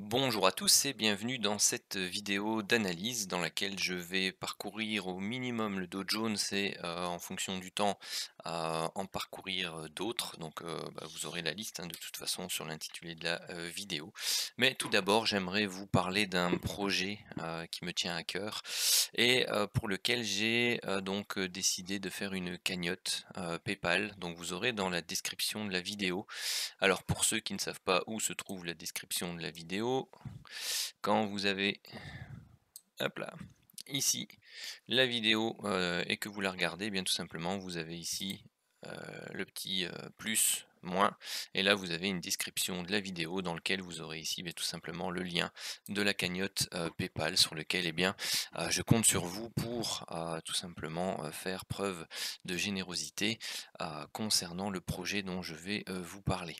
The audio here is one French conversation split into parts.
Bonjour à tous et bienvenue dans cette vidéo d'analyse dans laquelle je vais parcourir au minimum le Dow Jones et en fonction du temps en parcourir d'autres. Donc vous aurez la liste, hein, de toute façon sur l'intitulé de la vidéo. Mais tout d'abord j'aimerais vous parler d'un projet qui me tient à cœur et pour lequel j'ai décidé de faire une cagnotte PayPal. Donc vous aurez dans la description de la vidéo, alors pour ceux qui ne savent pas où se trouve la description de la vidéo, quand vous avez, hop là, ici la vidéo, et que vous la regardez, eh bien tout simplement vous avez ici, heu, le petit, plus, moins, et là vous avez une description de la vidéo dans lequel vous aurez ici, tout simplement le lien de la cagnotte, PayPal sur lequel, eh bien, je compte sur vous pour, tout simplement, faire preuve de générosité, concernant le projet dont je vais, vous parler.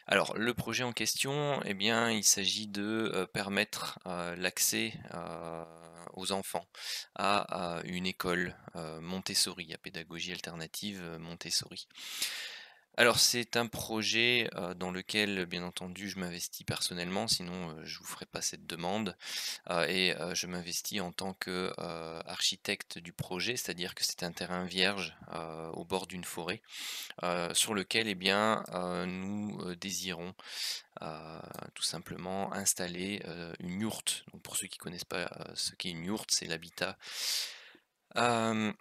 Alors, le projet en question, eh bien, il s'agit de, permettre, l'accès, aux enfants à une école, Montessori, à pédagogie alternative, Montessori. Alors c'est un projet, dans lequel, bien entendu, je m'investis personnellement, sinon, je vous ferai pas cette demande, je m'investis en tant que, architecte du projet, c'est-à-dire que c'est un terrain vierge, au bord d'une forêt, sur lequel, eh bien, nous, désirons tout simplement installer, une yourte. Donc pour ceux qui connaissent pas, ce qu'est une yourte, c'est l'habitat, hem,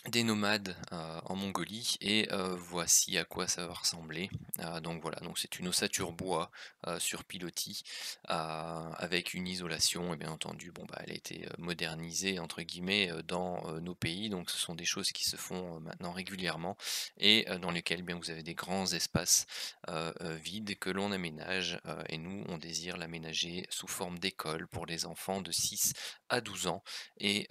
des nomades, en Mongolie, et voici à quoi ça va ressembler. Donc voilà, donc c'est une ossature bois, sur pilotis, avec une isolation, et bien entendu, bon, bah, elle a été, «modernisée» entre guillemets, dans, nos pays. Donc ce sont des choses qui se font, maintenant régulièrement, et dans lesquelles, bien, vous avez des grands espaces, vides que l'on aménage, et nous on désire l'aménager sous forme d'école pour les enfants de 6 à 12 ans, et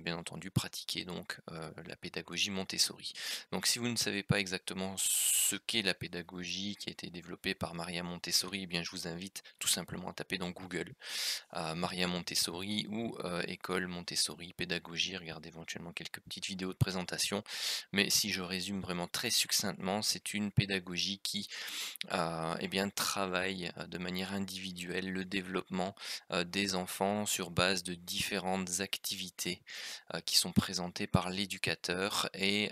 bien entendu pratiquer donc la pédagogie Montessori. Donc si vous ne savez pas exactement ce qu'est la pédagogie qui a été développée par Maria Montessori, eh bien je vous invite tout simplement à taper dans Google Maria Montessori ou école Montessori, pédagogie, regardez éventuellement quelques petites vidéos de présentation. Mais si je résume vraiment très succinctement, c'est une pédagogie qui eh bien, travaille, de manière individuelle le développement, des enfants sur base de différentes activités, qui sont présentées par l'éducateur, et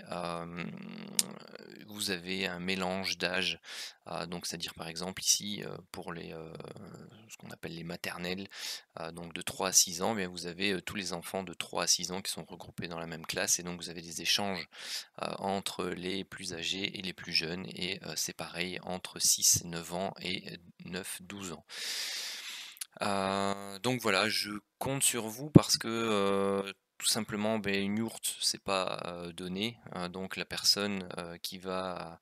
vous avez un mélange d'âges, donc c'est-à-dire par exemple ici, pour les, ce qu'on appelle les maternelles, donc de 3 à 6 ans, eh bien vous avez, tous les enfants de 3 à 6 ans qui sont regroupés dans la même classe, et donc vous avez des échanges entre les plus âgés et les plus jeunes, et c'est pareil entre 6 9 ans et 9 12 ans. Donc voilà, je compte sur vous parce que, tout simplement, beh, une yourte, c'est pas, donné, donc la personne, qui va,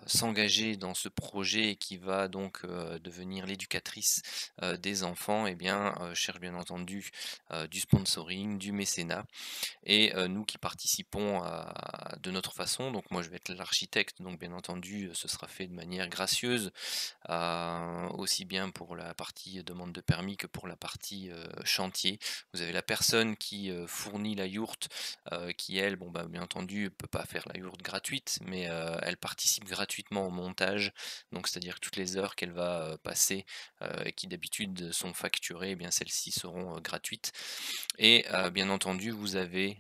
s'engager dans ce projet et qui va donc, devenir l'éducatrice, des enfants, eh bien, cherche bien entendu, du sponsoring, du mécénat, et nous qui participons de notre façon, donc moi je vais être l'architecte, donc bien entendu, ce sera fait de manière gracieuse, aussi bien pour la partie demande de permis que pour la partie, chantier. Vous avez la personne qui, fournit la yourte, qui elle, bon, bah, bien entendu, peut pas faire la yourte gratuite, mais elle participe gratuitement au montage. Donc c'est-à-dire que toutes les heures qu'elle va, passer, et qui d'habitude sont facturées, eh bien celles-ci seront, gratuites, et bien entendu, vous avez,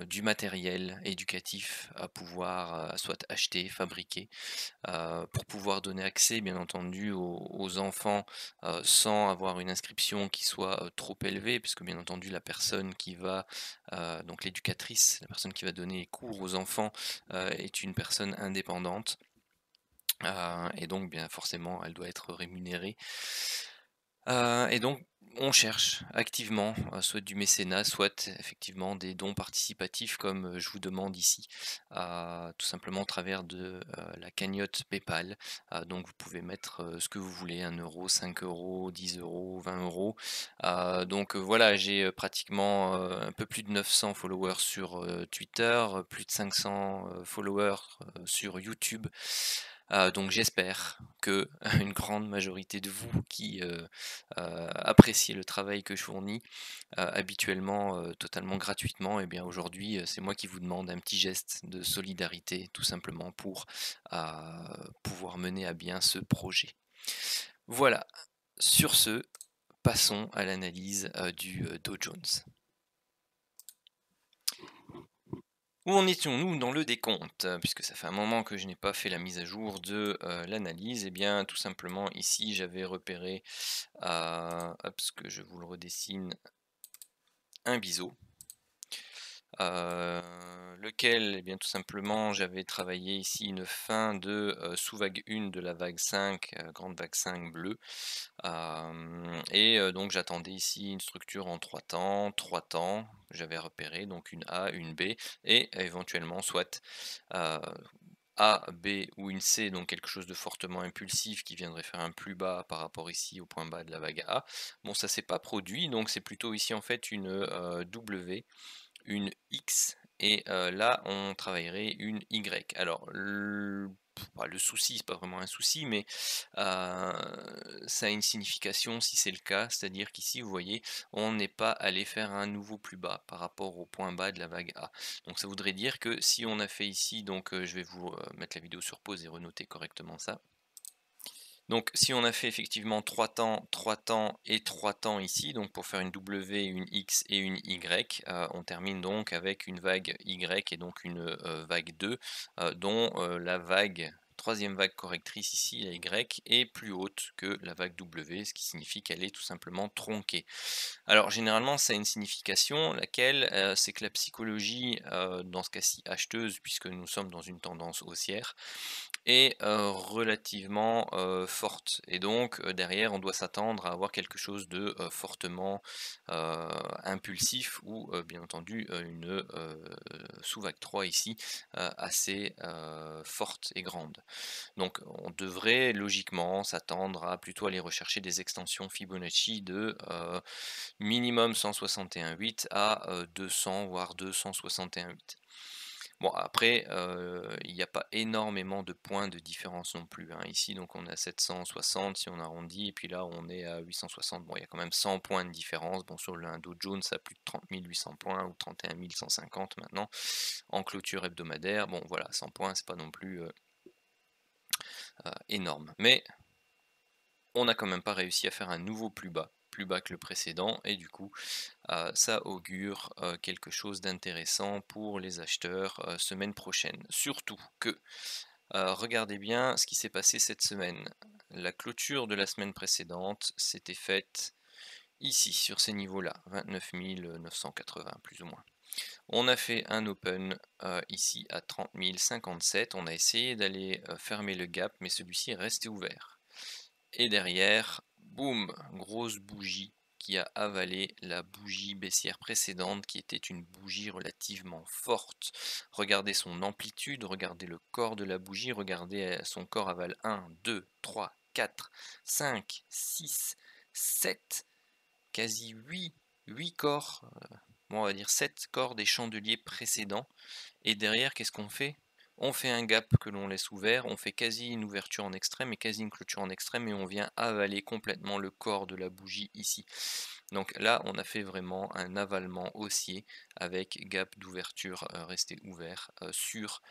du matériel éducatif à pouvoir, soit acheter, fabriquer, pour pouvoir donner accès bien entendu aux enfants, sans avoir une inscription qui soit, trop élevée, puisque bien entendu la personne qui va, donc l'éducatrice, la personne qui va donner les cours aux enfants, est une personne indépendante, et donc bien forcément elle doit être rémunérée. Et donc on cherche activement, soit du mécénat, soit effectivement des dons participatifs comme, je vous demande ici, tout simplement au travers de, la cagnotte PayPal. Donc vous pouvez mettre, ce que vous voulez, 1 €, 5 €, 10 €, 20 €. Voilà, j'ai, pratiquement, un peu plus de 900 followers sur, Twitter, plus de 500, followers, sur YouTube. Donc j'espère que une grande majorité de vous qui, appréciez le travail que je fournis, habituellement, totalement gratuitement, et bien aujourd'hui, c'est moi qui vous demande un petit geste de solidarité tout simplement pour, pouvoir mener à bien ce projet. Voilà, sur ce, passons à l'analyse du Dow Jones. Où en étions-nous dans le décompte? Puisque ça fait un moment que je n'ai pas fait la mise à jour de l'analyse, et bien tout simplement ici j'avais repéré, hop, ce que je vous le redessine, un biseau. Lequel, eh bien, tout simplement, j'avais travaillé ici une fin de sous-vague 1 de la vague 5, grande vague 5 bleue. Donc j'attendais ici une structure en 3 temps. J'avais repéré donc une A, une B et éventuellement soit euh, A, B ou une C, donc quelque chose de fortement impulsif qui viendrait faire un plus bas par rapport ici au point bas de la vague A. Bon, ça s'est pas produit, donc c'est plutôt ici en fait une W, une X et là on travaillerait une Y. Alors le souci, c'est pas vraiment un souci, mais ça a une signification si c'est le cas, c'est-à-dire qu'ici vous voyez, on n'est pas allé faire un nouveau plus bas par rapport au point bas de la vague A. Donc ça voudrait dire que si on a fait ici, donc je vais vous mettre la vidéo sur pause et renoter correctement ça. Donc si on a fait effectivement 3 temps et 3 temps ici, donc pour faire une W, une X et une Y, on termine donc avec une vague Y et donc une vague 2, dont la troisième vague correctrice ici, la Y, est plus haute que la vague W, ce qui signifie qu'elle est tout simplement tronquée. Alors généralement ça a une signification, laquelle c'est que la psychologie, dans ce cas-ci acheteuse, puisque nous sommes dans une tendance haussière, est relativement forte et donc derrière on doit s'attendre à avoir quelque chose de fortement impulsif ou bien entendu une sous-vague 3 ici assez forte et grande. Donc on devrait logiquement s'attendre à plutôt aller rechercher des extensions Fibonacci de minimum 161,8 à 200 voire 261,8. Bon après, il n'y a pas énormément de points de différence non plus, hein. Ici donc on est à 760 si on arrondit et puis là on est à 860. Bon, il y a quand même 100 points de différence. Bon, sur le Dow Jones ça a plus de 30 800 points ou 31 150 maintenant en clôture hebdomadaire. Bon voilà, 100 points c'est pas non plus énorme. Mais on n'a quand même pas réussi à faire un nouveau plus bas que le précédent et du coup ça augure quelque chose d'intéressant pour les acheteurs semaine prochaine. Surtout que regardez bien ce qui s'est passé cette semaine. La clôture de la semaine précédente s'était faite ici, sur ces niveaux-là, 29 980 plus ou moins. On a fait un open ici à 30 057. On a essayé d'aller fermer le gap, mais celui-ci est resté ouvert. Et derrière, boum, grosse bougie qui a avalé la bougie baissière précédente qui était une bougie relativement forte. Regardez son amplitude, regardez le corps de la bougie, regardez son corps aval 1, 2, 3, 4, 5, 6, 7, quasi 8 corps, bon, on va dire 7 corps des chandeliers précédents. Et derrière, qu'est-ce qu'on fait? On fait un gap que l'on laisse ouvert, on fait quasi une ouverture en extrême et quasi une clôture en extrême et on vient avaler complètement le corps de la bougie ici. Donc là, on a fait vraiment un avalement haussier avec gap d'ouverture resté ouvert sur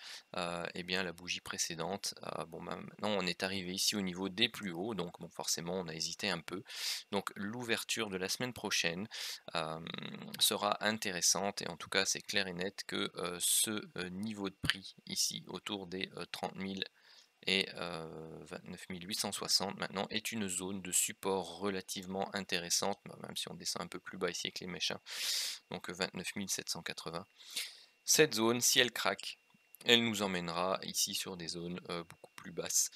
eh bien, la bougie précédente. Bon, maintenant, on est arrivé ici au niveau des plus hauts, donc bon, forcément, on a hésité un peu. Donc l'ouverture de la semaine prochaine sera intéressante et en tout cas, c'est clair et net que ce niveau de prix ici, autour des 30 000 et 29 860 maintenant est une zone de support relativement intéressante, même si on descend un peu plus bas ici avec les mèches, hein. Donc 29 780. Cette zone, si elle craque, elle nous emmènera ici sur des zones beaucoup plus basses,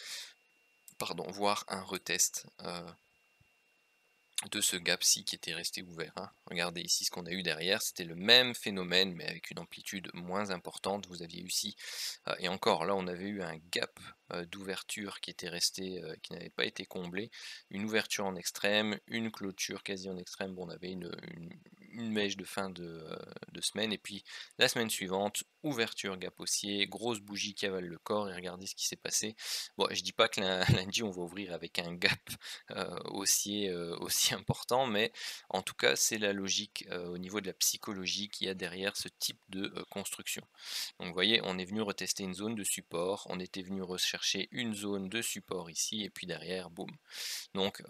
pardon, voire un retest de ce gap-ci qui était resté ouvert, hein. Regardez ici ce qu'on a eu derrière, c'était le même phénomène mais avec une amplitude moins importante. Vous aviez ici, et encore là on avait eu un gap d'ouverture qui était resté, qui n'avait pas été comblé, une ouverture en extrême, une clôture quasi en extrême. Bon, on avait une mèche de fin de semaine et puis la semaine suivante ouverture gap haussier, grosse bougie qui avale le corps et regardez ce qui s'est passé. Bon, je dis pas que lundi on va ouvrir avec un gap haussier aussi important, mais en tout cas c'est la logique au niveau de la psychologie qu'il y a derrière ce type de construction. Donc vous voyez, on est venu retester une zone de support, on était venu rechercher une zone de support ici et puis derrière, boum. Donc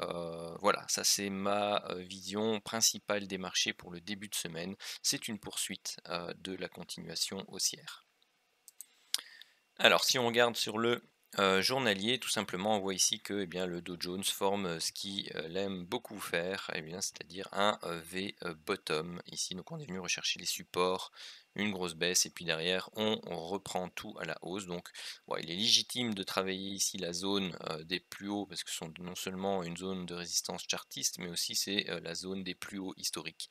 voilà, ça c'est ma vision principale des marchés pour le début de semaine. C'est une poursuite de la continuation haussière. Alors si on regarde sur le journalier, tout simplement, on voit ici que eh bien, le Dow Jones forme ce qu'il aime beaucoup faire, eh bien, c'est-à-dire un V bottom ici. Donc on est venu rechercher les supports, une grosse baisse, et puis derrière on reprend tout à la hausse. Donc ouais, il est légitime de travailler ici la zone des plus hauts, parce que ce sont non seulement une zone de résistance chartiste, mais aussi c'est la zone des plus hauts historiques.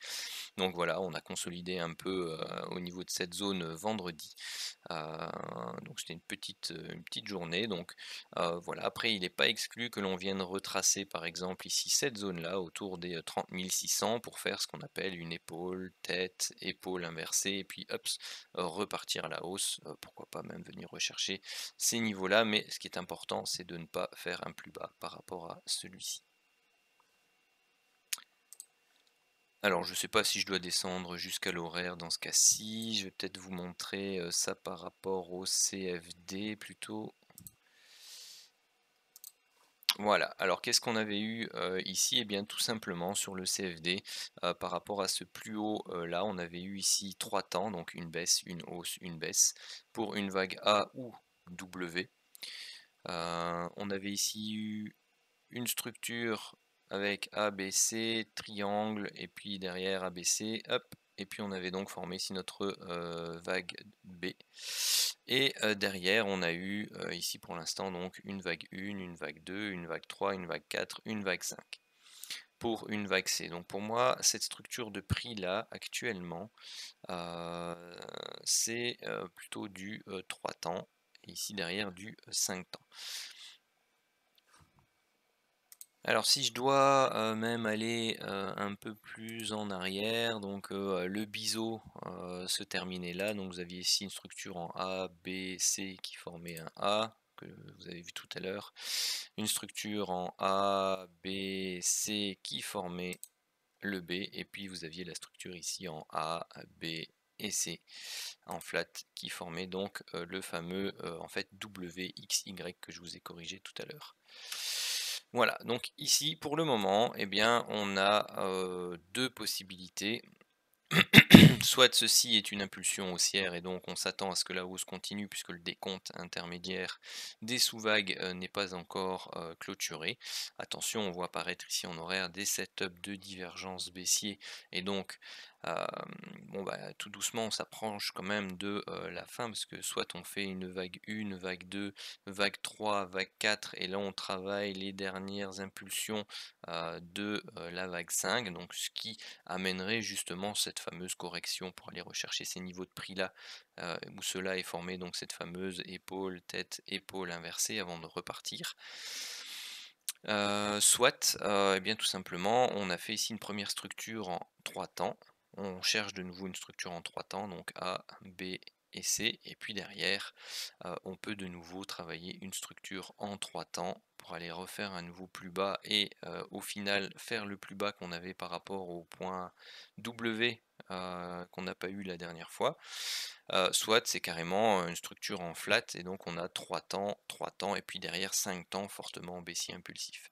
Donc voilà, on a consolidé un peu au niveau de cette zone vendredi. Donc c'était une petite journée. Donc voilà, après il n'est pas exclu que l'on vienne retracer par exemple ici cette zone-là autour des 30 600 pour faire ce qu'on appelle une épaule, tête, épaule inversée, et puis hop, repartir à la hausse. Pourquoi pas même venir rechercher ces niveaux-là, mais ce qui est important, c'est de ne pas faire un plus bas par rapport à celui-ci. Alors, je ne sais pas si je dois descendre jusqu'à l'horaire dans ce cas-ci. Je vais peut-être vous montrer ça par rapport au CFD plutôt. Voilà, alors qu'est-ce qu'on avait eu ici? Eh bien tout simplement sur le CFD, par rapport à ce plus haut là, on avait eu ici 3 temps, donc une baisse, une hausse, une baisse, pour une vague A ou W. On avait ici eu une structure avec ABC, triangle, et puis derrière ABC, hop, et puis on avait donc formé ici notre vague B. Et derrière, on a eu ici pour l'instant donc une vague 1, une vague 2, une vague 3, une vague 4, une vague 5 pour une vague C. Donc pour moi, cette structure de prix là actuellement, c'est plutôt du 3 temps, et ici derrière du 5 temps. Alors si je dois même aller un peu plus en arrière, donc le biseau se terminait là, donc vous aviez ici une structure en A, B, C qui formait un A, que vous avez vu tout à l'heure, une structure en A, B, C qui formait le B, et puis vous aviez la structure ici en A, B et C en flat qui formait donc le fameux en fait WXY que je vous ai corrigé tout à l'heure. Voilà, donc ici pour le moment, eh bien, on a deux possibilités. Soit ceci est une impulsion haussière et donc on s'attend à ce que la hausse continue puisque le décompte intermédiaire des sous-vagues n'est pas encore clôturé. Attention, on voit apparaître ici en horaire des setups de divergence baissier et donc bon, bah, tout doucement on s'approche quand même de la fin parce que soit on fait une vague 1, vague 2, vague 3, vague 4 et là on travaille les dernières impulsions de la vague 5, donc ce qui amènerait justement cette fameuse correction pour aller rechercher ces niveaux de prix là où cela est formé, donc cette fameuse épaule, tête, épaule inversée avant de repartir. Soit, eh bien tout simplement, on a fait ici une première structure en 3 temps. On cherche de nouveau une structure en 3 temps, donc A, B et C. Et puis derrière, on peut de nouveau travailler une structure en 3 temps pour aller refaire un nouveau plus bas et au final faire le plus bas qu'on avait par rapport au point W qu'on n'a pas eu la dernière fois. Soit c'est carrément une structure en flat et donc on a 3 temps et puis derrière 5 temps fortement baissier impulsif.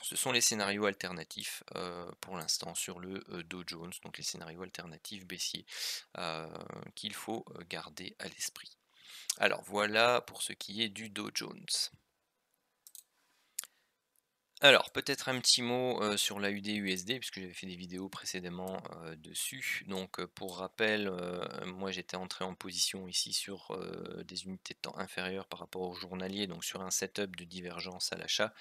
Ce sont les scénarios alternatifs pour l'instant sur le Dow Jones, donc les scénarios alternatifs baissiers qu'il faut garder à l'esprit. Alors voilà pour ce qui est du Dow Jones. Alors, peut-être un petit mot sur l'AUD-USD, puisque j'avais fait des vidéos précédemment dessus. Donc, pour rappel, moi j'étais entré en position ici sur des unités de temps inférieures par rapport au journalier, donc sur un setup de divergence à l'achat,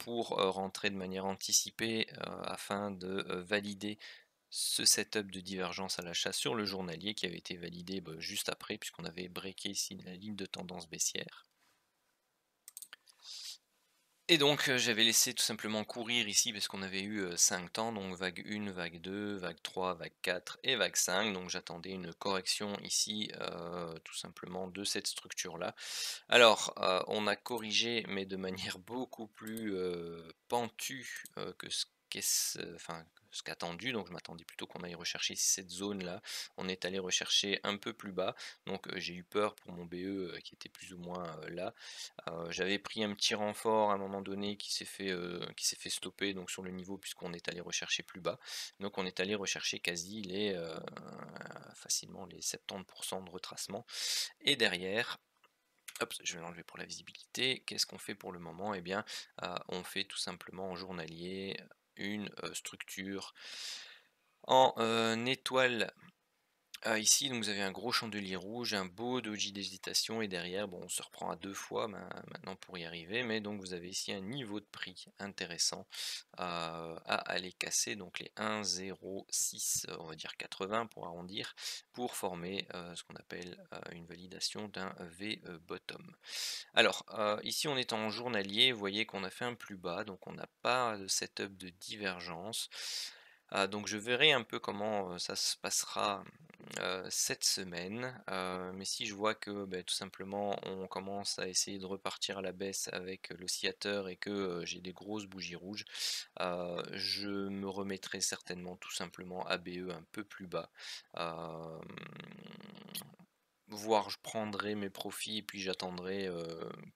pour rentrer de manière anticipée afin de valider ce setup de divergence à l'achat sur le journalier qui avait été validé juste après, puisqu'on avait breaké ici la ligne de tendance baissière. Et donc, j'avais laissé tout simplement courir ici parce qu'on avait eu, 5 temps, donc vague 1, vague 2, vague 3, vague 4 et vague 5. Donc j'attendais une correction ici, tout simplement de cette structure-là. Alors, on a corrigé, mais de manière beaucoup plus, pentue, que ce qu'attendu. Donc je m'attendais plutôt qu'on aille rechercher cette zone-là. On est allé rechercher un peu plus bas, donc j'ai eu peur pour mon BE, qui était plus ou moins, là. J'avais pris un petit renfort à un moment donné qui s'est fait stopper donc sur le niveau puisqu'on est allé rechercher plus bas. Donc on est allé rechercher quasi facilement les 70 de retracement et derrière, hop, je vais l'enlever pour la visibilité. Qu'est-ce qu'on fait pour le moment? Eh bien, on fait tout simplement en journalier une, structure en, étoile. Ici, donc vous avez un gros chandelier rouge, un beau doji d'hésitation et derrière, bon, on se reprend à 2 fois maintenant pour y arriver, mais donc vous avez ici un niveau de prix intéressant, à aller casser, donc les 1,06, on va dire 80 pour arrondir, pour former, ce qu'on appelle, une validation d'un V, bottom. Alors, ici on est en journalier, vous voyez qu'on a fait un plus bas, donc on n'a pas de setup de divergence. Donc je verrai un peu comment, ça se passera, cette semaine. Mais si je vois que, beh, tout simplement on commence à essayer de repartir à la baisse avec l'oscillateur et que, j'ai des grosses bougies rouges, je me remettrai certainement tout simplement ABE un peu plus bas. Hem Voire je prendrai mes profits et puis j'attendrai,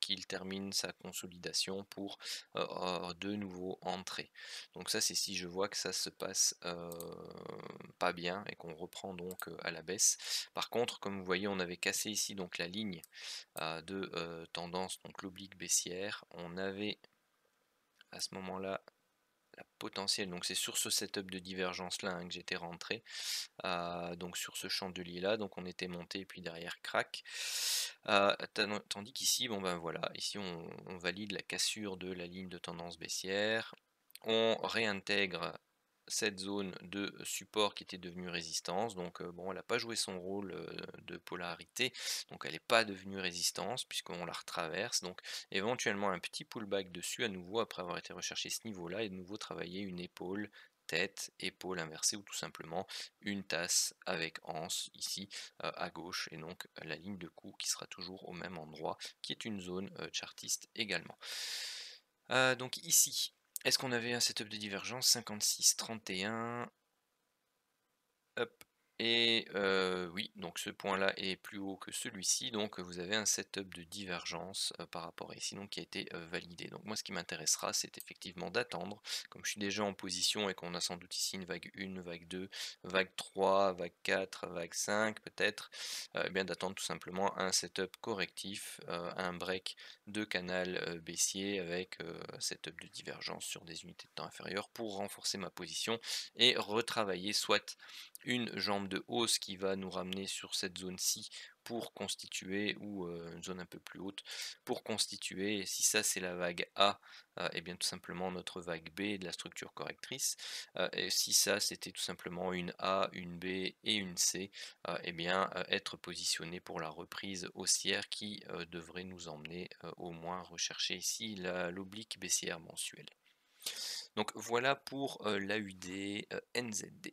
qu'il termine sa consolidation pour, de nouveau entrer. Donc ça, c'est si je vois que ça se passe, pas bien et qu'on reprend donc, à la baisse. Par contre, comme vous voyez, on avait cassé ici donc la ligne, de, tendance, donc l'oblique baissière. On avait à ce moment-là la potentielle, donc c'est sur ce setup de divergence là, hein, que j'étais rentré, donc sur ce chandelier là, donc on était monté puis derrière crack. Tandis qu'ici, bon ben voilà, ici on valide la cassure de la ligne de tendance baissière, on réintègre cette zone de support qui était devenue résistance, donc bon, elle n'a pas joué son rôle, de polarité, donc elle n'est pas devenue résistance puisqu'on la retraverse, donc éventuellement un petit pullback dessus à nouveau après avoir été rechercher ce niveau-là et de nouveau travailler une épaule, tête, épaule inversée ou tout simplement une tasse avec anse ici, à gauche et donc la ligne de coup qui sera toujours au même endroit qui est une zone, chartiste également. Donc ici, est-ce qu'on avait un setup de divergence? 56-31. Hop. Et oui, donc ce point-là est plus haut que celui-ci, donc vous avez un setup de divergence, par rapport à ici, donc qui a été, validé. Donc moi ce qui m'intéressera, c'est effectivement d'attendre, comme je suis déjà en position et qu'on a sans doute ici une vague 1, vague 2, vague 3, vague 4, vague 5 peut-être, et bien d'attendre tout simplement un setup correctif, un break de canal, baissier avec, setup de divergence sur des unités de temps inférieures pour renforcer ma position et retravailler soit une jambe de hausse qui va nous ramener sur cette zone-ci pour constituer, ou une zone un peu plus haute, pour constituer, si ça c'est la vague A, et bien tout simplement notre vague B de la structure correctrice, et si ça c'était tout simplement une A, une B et une C, et bien être positionné pour la reprise haussière qui devrait nous emmener au moins rechercher ici l'oblique baissière mensuelle. Donc voilà pour l'AUD NZD.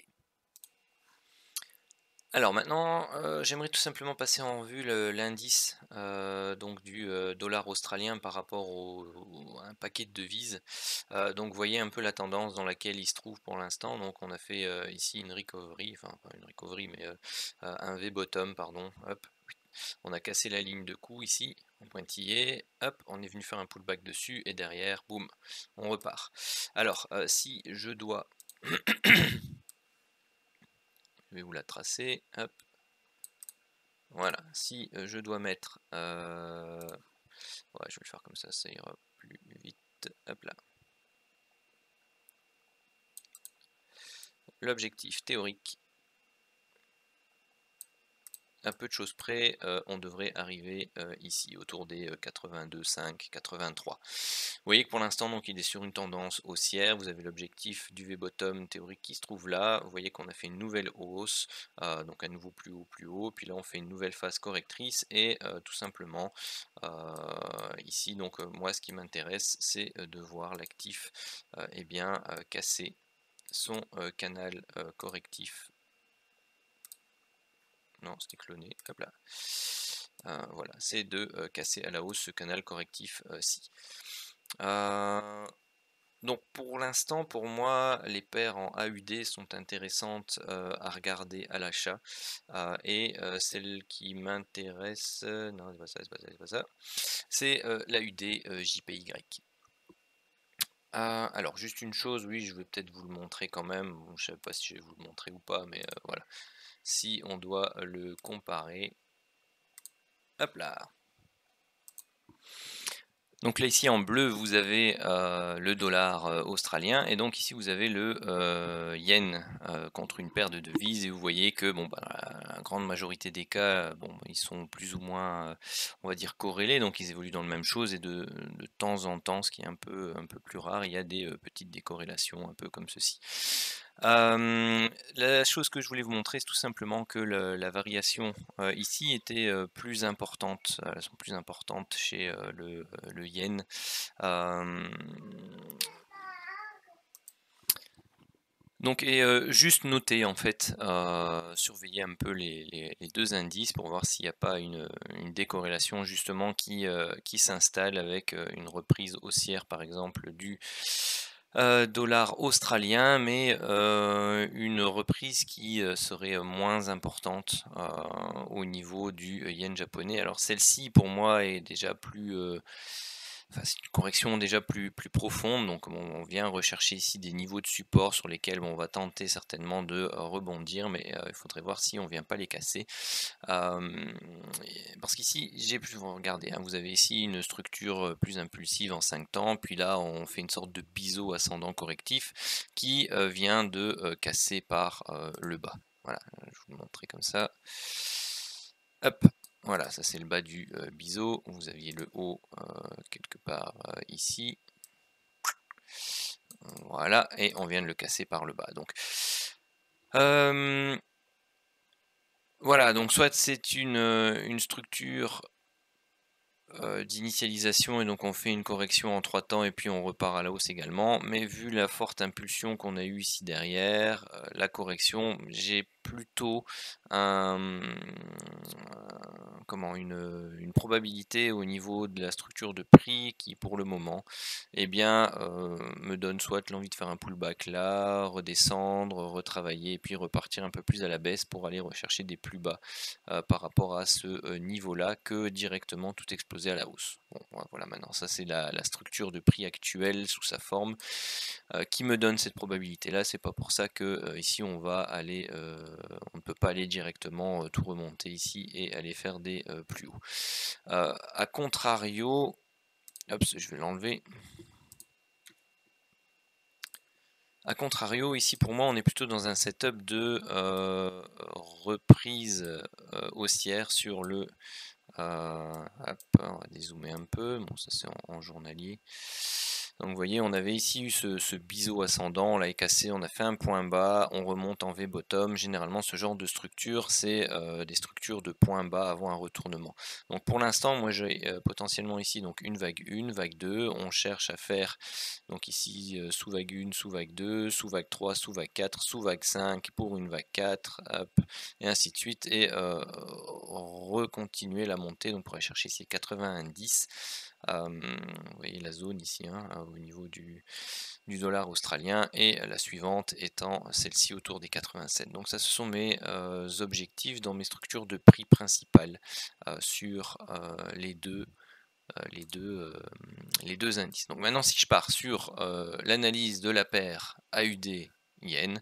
Alors maintenant, j'aimerais tout simplement passer en revue l'indice, donc du, dollar australien par rapport à un paquet de devises. Donc vous voyez un peu la tendance dans laquelle il se trouve pour l'instant. Donc on a fait, ici une recovery, enfin pas une recovery mais, un V-bottom pardon, hop. On a cassé la ligne de coup ici, en pointillé, hop, on est venu faire un pullback dessus et derrière, boum, on repart. Alors, si je dois je vais vous la tracer, hop. Voilà, si je dois mettre, ouais, je vais le faire comme ça ira plus vite. Hop là. L'objectif théorique à peu de choses près, on devrait arriver ici, autour des 82,5, 83. Vous voyez que pour l'instant, donc, il est sur une tendance haussière. Vous avez l'objectif du V-bottom théorique qui se trouve là. Vous voyez qu'on a fait une nouvelle hausse, donc à nouveau plus haut. Puis là, on fait une nouvelle phase correctrice et tout simplement, ici, donc, moi, ce qui m'intéresse, c'est de voir l'actif, eh bien, casser son canal correctif. Non, c'était cloné, hop là. Voilà, c'est de casser à la hausse ce canal correctif-ci. Donc pour l'instant, pour moi, les paires en AUD sont intéressantes à regarder à l'achat. Et celle qui m'intéresse, non, c'est pas ça, c'est pas ça, c'est pas ça. C'est l'AUD JPY. Alors juste une chose, oui, je vais peut-être vous le montrer quand même. Bon, je sais pas si je vais vous le montrer ou pas, mais voilà. Si on doit le comparer, hop là. Donc là ici en bleu vous avez le dollar australien et donc ici vous avez le yen contre une paire de devises et vous voyez que bon bah, la grande majorité des cas bon ils sont plus ou moins on va dire corrélés, donc ils évoluent dans la même chose et de temps en temps, ce qui est un peu plus rare, il y a des petites décorrélations un peu comme ceci. La chose que je voulais vous montrer, c'est tout simplement que la variation ici était plus importante, elles sont plus importantes chez le yen. Donc et juste noter en fait, surveiller un peu les deux indices pour voir s'il n'y a pas une décorrélation justement qui s'installe avec une reprise haussière par exemple du dollar australien, mais une reprise qui serait moins importante au niveau du yen japonais. Alors celle-ci pour moi est déjà plus enfin, c'est une correction déjà plus profonde, donc on vient rechercher ici des niveaux de support sur lesquels on va tenter certainement de rebondir, mais il faudrait voir si on vient pas les casser. Parce qu'ici, j'ai pu vous regarder, hein, vous avez ici une structure plus impulsive en 5 temps, puis là on fait une sorte de biseau ascendant correctif qui vient de casser par le bas. Voilà, je vous le montrer comme ça. Hop, voilà, ça c'est le bas du biseau. Vous aviez le haut quelque part ici. Voilà, et on vient de le casser par le bas. Donc, voilà, donc soit c'est une structure d'initialisation et donc on fait une correction en 3 temps et puis on repart à la hausse également. Mais vu la forte impulsion qu'on a eue ici derrière, la correction, j'ai plutôt comment une probabilité au niveau de la structure de prix qui pour le moment eh bien me donne soit l'envie de faire un pullback là, redescendre, retravailler et puis repartir un peu plus à la baisse pour aller rechercher des plus bas par rapport à ce niveau là que directement tout exploser à la hausse. Bon voilà, maintenant ça c'est la structure de prix actuelle sous sa forme qui me donne cette probabilité là. C'est pas pour ça que ici on va aller on ne peut pas aller directement tout remonter ici et aller faire des plus hauts. A contrario, hop, je vais l'enlever. A contrario, ici pour moi, on est plutôt dans un setup de reprise haussière sur le. Hop, on va dézoomer un peu. Bon, ça c'est en journalier. Donc vous voyez, on avait ici eu ce biseau ascendant, on l'a cassé, on a fait un point bas, on remonte en V-bottom. Généralement, ce genre de structure, c'est des structures de points bas avant un retournement. Donc pour l'instant, moi j'ai potentiellement ici donc une vague 1, vague 2. On cherche à faire donc ici sous vague 1, sous vague 2, sous vague 3, sous vague 4, sous vague 5 pour une vague 4, hop, et ainsi de suite. Et recontinuer la montée. Donc on pourrait chercher ici 90. Vous voyez la zone ici hein, au niveau du dollar australien et la suivante étant celle-ci autour des 87. Donc ça ce sont mes objectifs dans mes structures de prix principales sur les deux indices. Donc maintenant si je pars sur l'analyse de la paire AUD yen,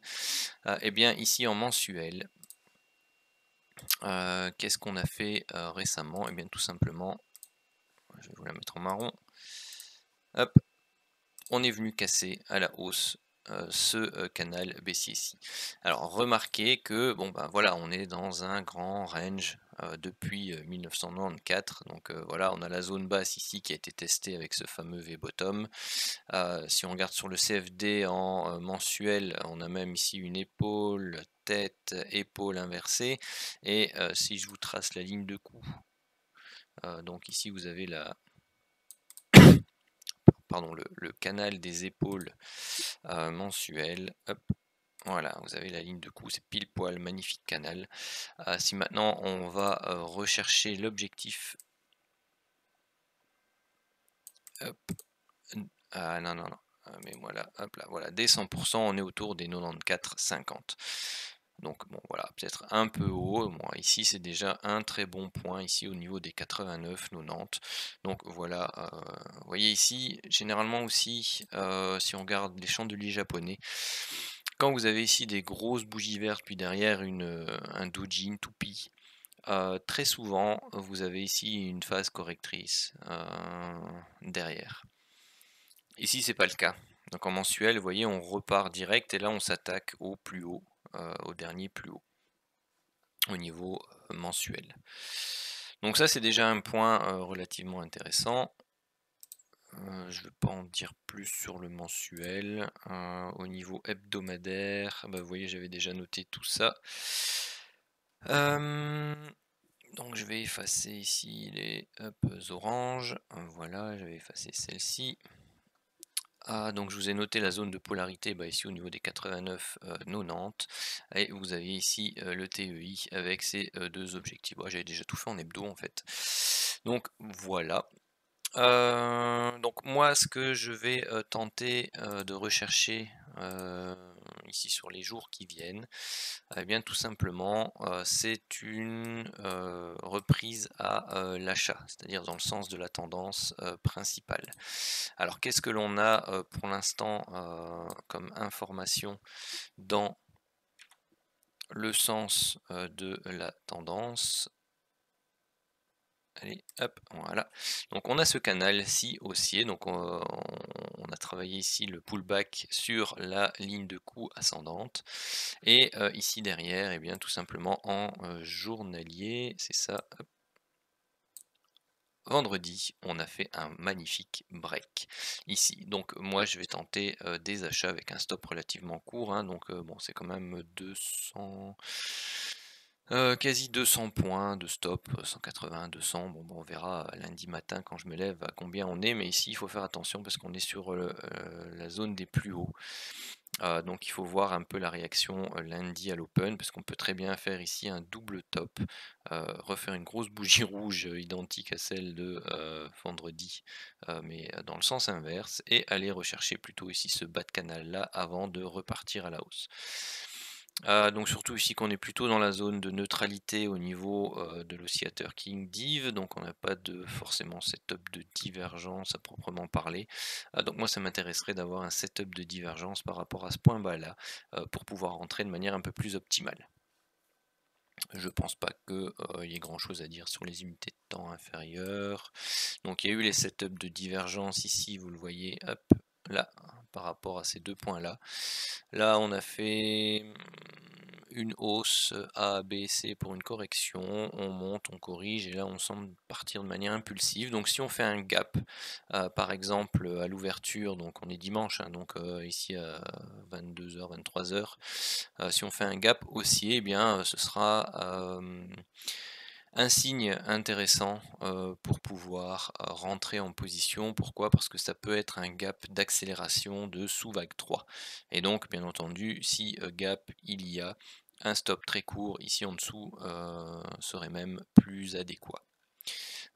et bien ici en mensuel, qu'est-ce qu'on a fait récemment? Et bien tout simplement, je vais vous la mettre en marron. Hop, on est venu casser à la hausse ce canal baissier-ci. Alors remarquez que bon ben voilà, on est dans un grand range depuis 1994. Donc voilà, on a la zone basse ici qui a été testée avec ce fameux V-bottom. Si on regarde sur le CFD en mensuel, on a même ici une épaule, tête, épaule inversée. Et si je vous trace la ligne de cou, donc ici vous avez le canal des épaules mensuel. Hop. Voilà, vous avez la ligne de cou, c'est pile poil, magnifique canal. Si maintenant on va rechercher l'objectif. Hop. Ah non, non, non. Mais voilà, hop là, voilà, dès 100%, on est autour des 94,50. Donc bon, voilà, peut-être un peu haut. Bon, ici, c'est déjà un très bon point, ici au niveau des 89, 90. Donc voilà, vous voyez ici, généralement aussi, si on regarde les chandeliers japonais, quand vous avez ici des grosses bougies vertes, puis derrière un doji, une toupie, très souvent, vous avez ici une phase correctrice derrière. Ici, c'est pas le cas. Donc en mensuel, vous voyez, on repart direct et là, on s'attaque au plus haut, au dernier plus haut, au niveau mensuel. Donc ça, c'est déjà un point relativement intéressant. Je ne vais pas en dire plus sur le mensuel. Au niveau hebdomadaire, bah, vous voyez, j'avais déjà noté tout ça. Donc je vais effacer ici les oranges. Voilà, j'avais effacé celle-ci. Donc je vous ai noté la zone de polarité ici au niveau des 89, 90, et vous avez ici le TEI avec ces deux objectifs. J'avais déjà tout fait en hebdo en fait. Donc voilà. Donc moi ce que je vais tenter de rechercher ici sur les jours qui viennent, eh bien tout simplement c'est une reprise à l'achat, c'est-à-dire dans le sens de la tendance principale. Alors qu'est-ce que l'on a pour l'instant comme information dans le sens de la tendance? Allez, hop, voilà. Donc on a ce canal-ci haussier, donc on a travaillé ici le pullback sur la ligne de cou ascendante. Et ici derrière, et bien tout simplement en journalier, c'est ça. Hop. Vendredi, on a fait un magnifique break ici. Donc moi je vais tenter des achats avec un stop relativement court, hein. Donc bon, c'est quand même 200, quasi 200 points de stop, 180, 200. Bon, on verra lundi matin quand je me lève à combien on est, mais ici il faut faire attention parce qu'on est sur la zone des plus hauts. Donc il faut voir un peu la réaction lundi à l'open, parce qu'on peut très bien faire ici un double top, refaire une grosse bougie rouge identique à celle de vendredi, mais dans le sens inverse, et aller rechercher plutôt ici ce bas de canal là avant de repartir à la hausse. Donc surtout ici qu'on est plutôt dans la zone de neutralité au niveau de l'oscillateur King Div, donc on n'a pas de forcément setup de divergence à proprement parler. Donc moi ça m'intéresserait d'avoir un setup de divergence par rapport à ce point bas là, pour pouvoir rentrer de manière un peu plus optimale. Je pense pas qu'il y ait grand chose à dire sur les unités de temps inférieures. Donc il y a eu les setups de divergence ici, vous le voyez, hop, là, par rapport à ces deux points là. Là on a fait une hausse A, B, C pour une correction, on monte, on corrige, et là on semble partir de manière impulsive. Donc si on fait un gap, par exemple à l'ouverture, donc on est dimanche, hein, donc ici à 22h, 23h, si on fait un gap haussier, eh bien ce sera un signe intéressant pour pouvoir rentrer en position. Pourquoi? Parce que ça peut être un gap d'accélération de sous vague 3. Et donc, bien entendu, si gap il y a, un stop très court ici en dessous serait même plus adéquat.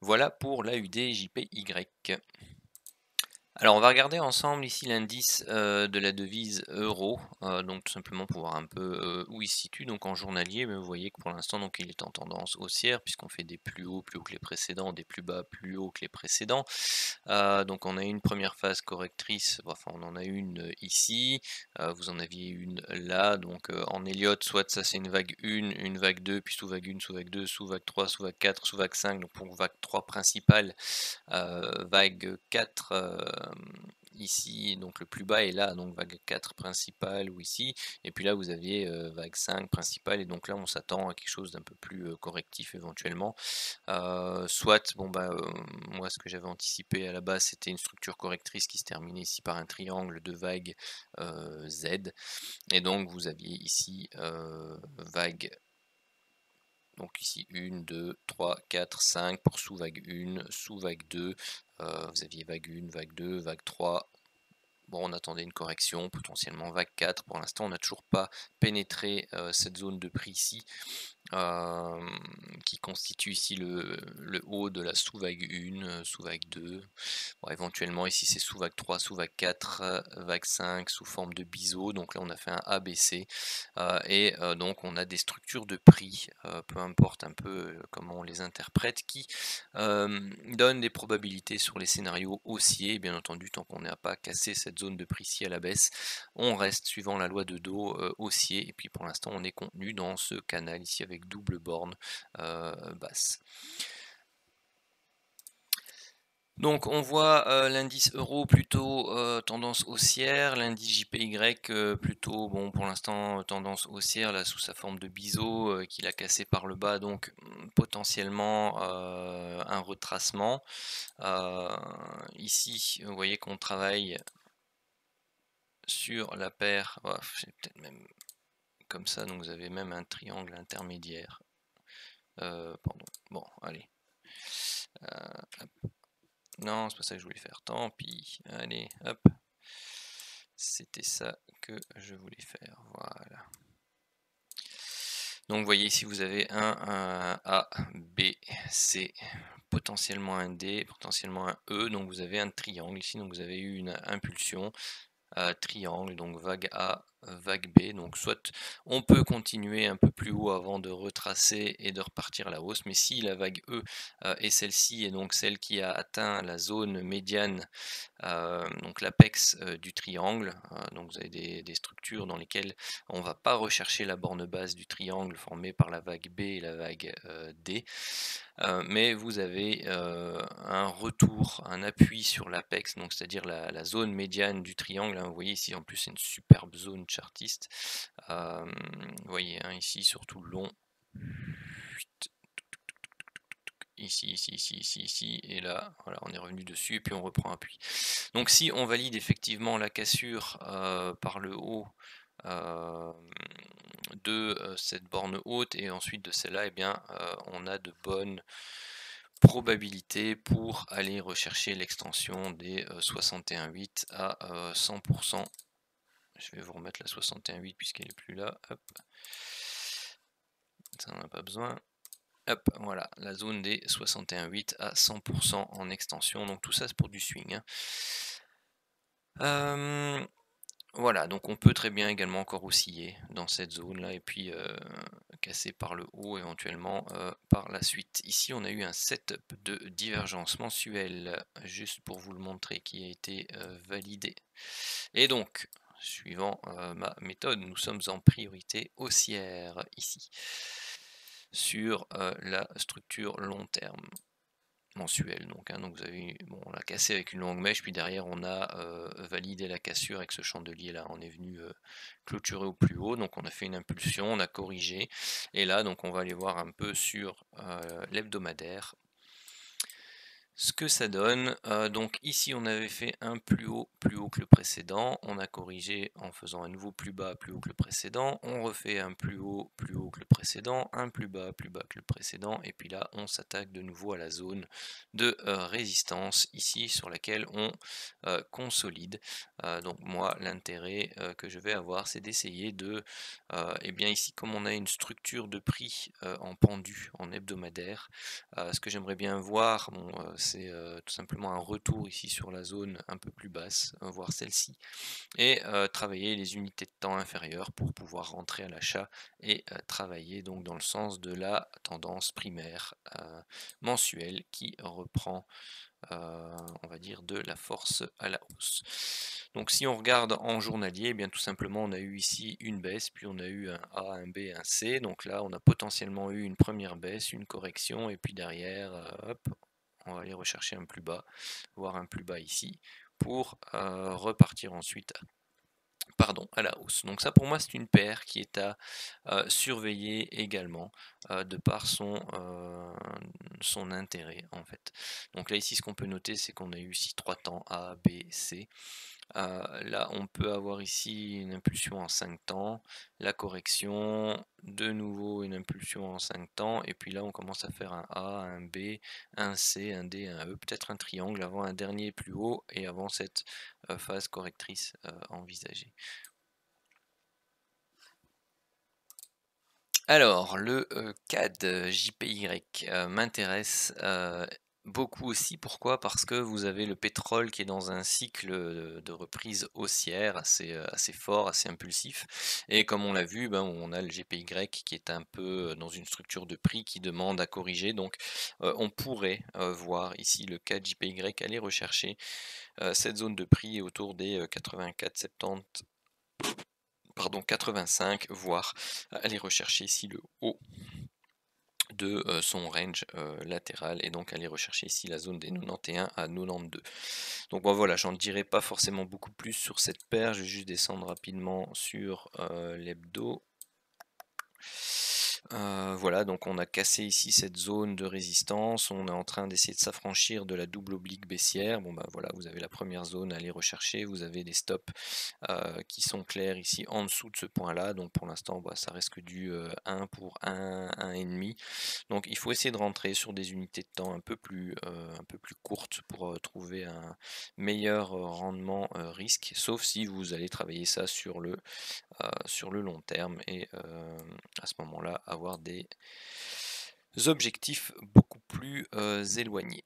Voilà pour l'AUD-JPY. Alors on va regarder ensemble ici l'indice de la devise euro, donc tout simplement pour voir un peu où il se situe. Donc en journalier, mais vous voyez que pour l'instant donc il est en tendance haussière, puisqu'on fait des plus hauts que les précédents, des plus bas plus hauts que les précédents. Donc on a une première phase correctrice, enfin on en a une ici, vous en aviez une là, donc en Elliott, soit ça c'est une vague 1, une vague 2, puis sous vague 1, sous vague 2, sous vague 3, sous vague 4, sous vague 5, donc pour vague 3 principale, vague 4 ici, donc le plus bas est là, donc vague 4 principale ou ici, et puis là vous aviez vague 5 principale, et donc là on s'attend à quelque chose d'un peu plus correctif éventuellement. Soit, bon bah, moi ce que j'avais anticipé à la base c'était une structure correctrice qui se terminait ici par un triangle de vague Z, et donc vous aviez ici vague, donc ici 1, 2, 3, 4, 5 pour sous-vague 1, sous-vague 2, vous aviez vague 1, vague 2, vague 3. Bon, on attendait une correction, potentiellement vague 4. Pour l'instant, on n'a toujours pas pénétré cette zone de prix ici, qui constitue ici le haut de la sous-vague 1, sous-vague 2. Bon, éventuellement, ici, c'est sous-vague 3, sous-vague 4, vague 5, sous forme de biseau. Donc là, on a fait un ABC. Et donc, on a des structures de prix, peu importe un peu comment on les interprète, qui donnent des probabilités sur les scénarios haussiers. Bien entendu, tant qu'on n'a pas cassé cette zone de prix ici à la baisse, on reste suivant la loi de dos haussier. Et puis pour l'instant, on est contenu dans ce canal ici avec double borne basse. Donc on voit l'indice euro plutôt tendance haussière, l'indice JPY plutôt, bon, pour l'instant tendance haussière là sous sa forme de biseau qu'il a cassé par le bas, donc potentiellement un retracement. Ici vous voyez qu'on travaille sur la paire, c'est peut-être même comme ça, donc vous avez même un triangle intermédiaire. Pardon, bon allez. Non, c'est pas ça que je voulais faire, tant pis. Allez, hop. C'était ça que je voulais faire, voilà. Donc vous voyez ici vous avez un A, B, C, potentiellement un D, potentiellement un E, donc vous avez un triangle ici, donc vous avez eu une impulsion, triangle, donc vague A, vague B, donc soit on peut continuer un peu plus haut avant de retracer et de repartir à la hausse, mais si la vague E est celle-ci, et donc celle qui a atteint la zone médiane, donc l'apex du triangle, donc vous avez des structures dans lesquelles on ne va pas rechercher la borne basse du triangle formée par la vague B et la vague D, mais vous avez un retour, un appui sur l'apex, donc c'est-à-dire la zone médiane du triangle, hein. Vous voyez ici en plus c'est une superbe zone chartiste, vous voyez hein, ici surtout le long, ici, ici, ici, ici, ici, et là, voilà, on est revenu dessus, et puis on reprend appui. Donc si on valide effectivement la cassure par le haut de cette borne haute, et ensuite de celle-là, eh bien, on a de bonnes probabilités pour aller rechercher l'extension des 61,8 à 100%. Je vais vous remettre la 61,8 puisqu'elle n'est plus là. Hop. Ça n'en a pas besoin. Hop, voilà, la zone des 61,8 à 100% en extension. Donc tout ça c'est pour du swing, hein. Voilà, donc on peut très bien également encore osciller dans cette zone là, et puis casser par le haut éventuellement par la suite. Ici on a eu un setup de divergence mensuelle, juste pour vous le montrer, qui a été validé. Et donc, suivant ma méthode, nous sommes en priorité haussière ici, sur la structure long terme mensuel, donc, hein, donc vous avez, bon, on l'a cassé avec une longue mèche, puis derrière on a validé la cassure avec ce chandelier là, on est venu clôturer au plus haut, donc on a fait une impulsion, on a corrigé, et là donc on va aller voir un peu sur l'hebdomadaire ce que ça donne. Donc ici on avait fait un plus haut que le précédent, on a corrigé en faisant un nouveau plus bas que le précédent, on refait un plus haut que le précédent, un plus bas que le précédent, et puis là on s'attaque de nouveau à la zone de résistance ici sur laquelle on consolide. Donc moi l'intérêt que je vais avoir, c'est d'essayer de, et bien ici comme on a une structure de prix en pendu, en hebdomadaire, ce que j'aimerais bien voir, bon, c'est tout simplement un retour ici sur la zone un peu plus basse, voire celle-ci, et travailler les unités de temps inférieures pour pouvoir rentrer à l'achat et travailler donc dans le sens de la tendance primaire mensuelle qui reprend, on va dire, de la force à la hausse. Donc si on regarde en journalier, eh bien tout simplement on a eu ici une baisse, puis on a eu un A, un B, un C, donc là on a potentiellement eu une première baisse, une correction, et puis derrière, hop, on va aller rechercher un plus bas, voire un plus bas ici, pour repartir ensuite à la hausse. Donc ça pour moi c'est une paire qui est à surveiller également de par son intérêt en fait. Donc là ici ce qu'on peut noter c'est qu'on a eu ici 3 temps A, B, C. Là on peut avoir ici une impulsion en 5 temps, la correction, de nouveau une impulsion en 5 temps, et puis là on commence à faire un A, un B, un C, un D, un E, peut-être un triangle avant un dernier plus haut et avant cette phase correctrice envisagée. Alors, le CAD JPY m'intéresse beaucoup aussi. Pourquoi? Parce que vous avez le pétrole qui est dans un cycle de reprise haussière assez fort, assez impulsif. Et comme on l'a vu, ben, on a le GPY qui est un peu dans une structure de prix qui demande à corriger. Donc, on pourrait voir ici le CAD JPY aller rechercher cette zone de prix autour des 84,70. Pardon, 85, voire aller rechercher ici le haut de son range latéral, et donc aller rechercher ici la zone des 91 à 92. Donc bon, voilà, j'en dirai pas forcément beaucoup plus sur cette paire, je vais juste descendre rapidement sur l'hebdo. Voilà, donc on a cassé ici cette zone de résistance, on est en train d'essayer de s'affranchir de la double oblique baissière. Bon bah voilà, vous avez la première zone à aller rechercher, vous avez des stops qui sont clairs ici en dessous de ce point là, donc pour l'instant bah, ça reste que du 1 pour 1, 1,5. Donc il faut essayer de rentrer sur des unités de temps un peu plus courtes pour trouver un meilleur rendement risque, sauf si vous allez travailler ça sur le long terme, et à ce moment-là avoir des objectifs beaucoup plus éloignés.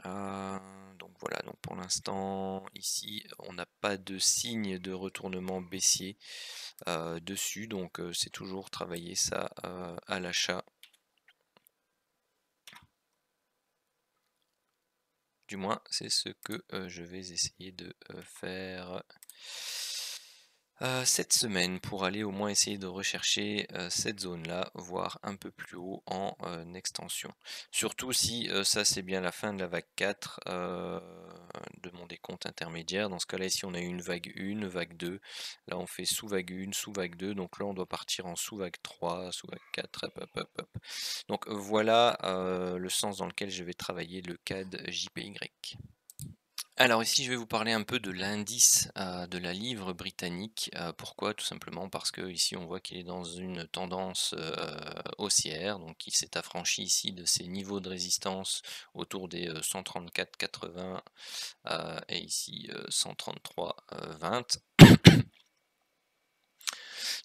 Donc voilà, donc pour l'instant ici on n'a pas de signe de retournement baissier dessus, donc c'est toujours travailler ça à l'achat. Du moins c'est ce que je vais essayer de faire cette semaine, pour aller au moins essayer de rechercher cette zone-là, voire un peu plus haut en extension. Surtout si ça c'est bien la fin de la vague 4 de mon décompte intermédiaire. Dans ce cas-là, ici on a eu une vague 1, vague 2. Là on fait sous vague 1, sous vague 2. Donc là on doit partir en sous vague 3, sous vague 4. Hop, hop, hop, hop. Donc voilà le sens dans lequel je vais travailler le CAD JPY. Alors ici, je vais vous parler un peu de l'indice de la livre britannique. Pourquoi? Tout simplement parce que ici, on voit qu'il est dans une tendance haussière, donc il s'est affranchi ici de ses niveaux de résistance autour des 134,80 et ici 133,20.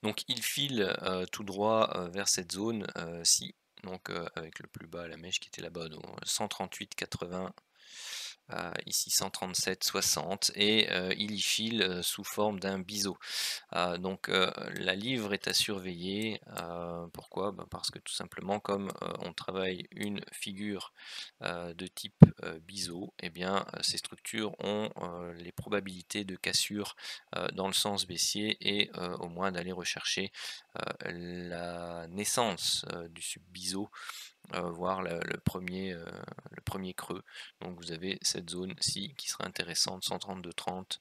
Donc il file tout droit vers cette zone-ci, donc avec le plus bas, la mèche qui était là-bas, donc 138,80. Ici 137,60, et il y file sous forme d'un biseau. Donc la livre est à surveiller. Pourquoi? Parce que tout simplement, comme on travaille une figure de type biseau, et bien ces structures ont les probabilités de cassure dans le sens baissier, et au moins d'aller rechercher la naissance du sub-biseau, voir le premier creux. Donc vous avez cette zone-ci qui sera intéressante, 132,30,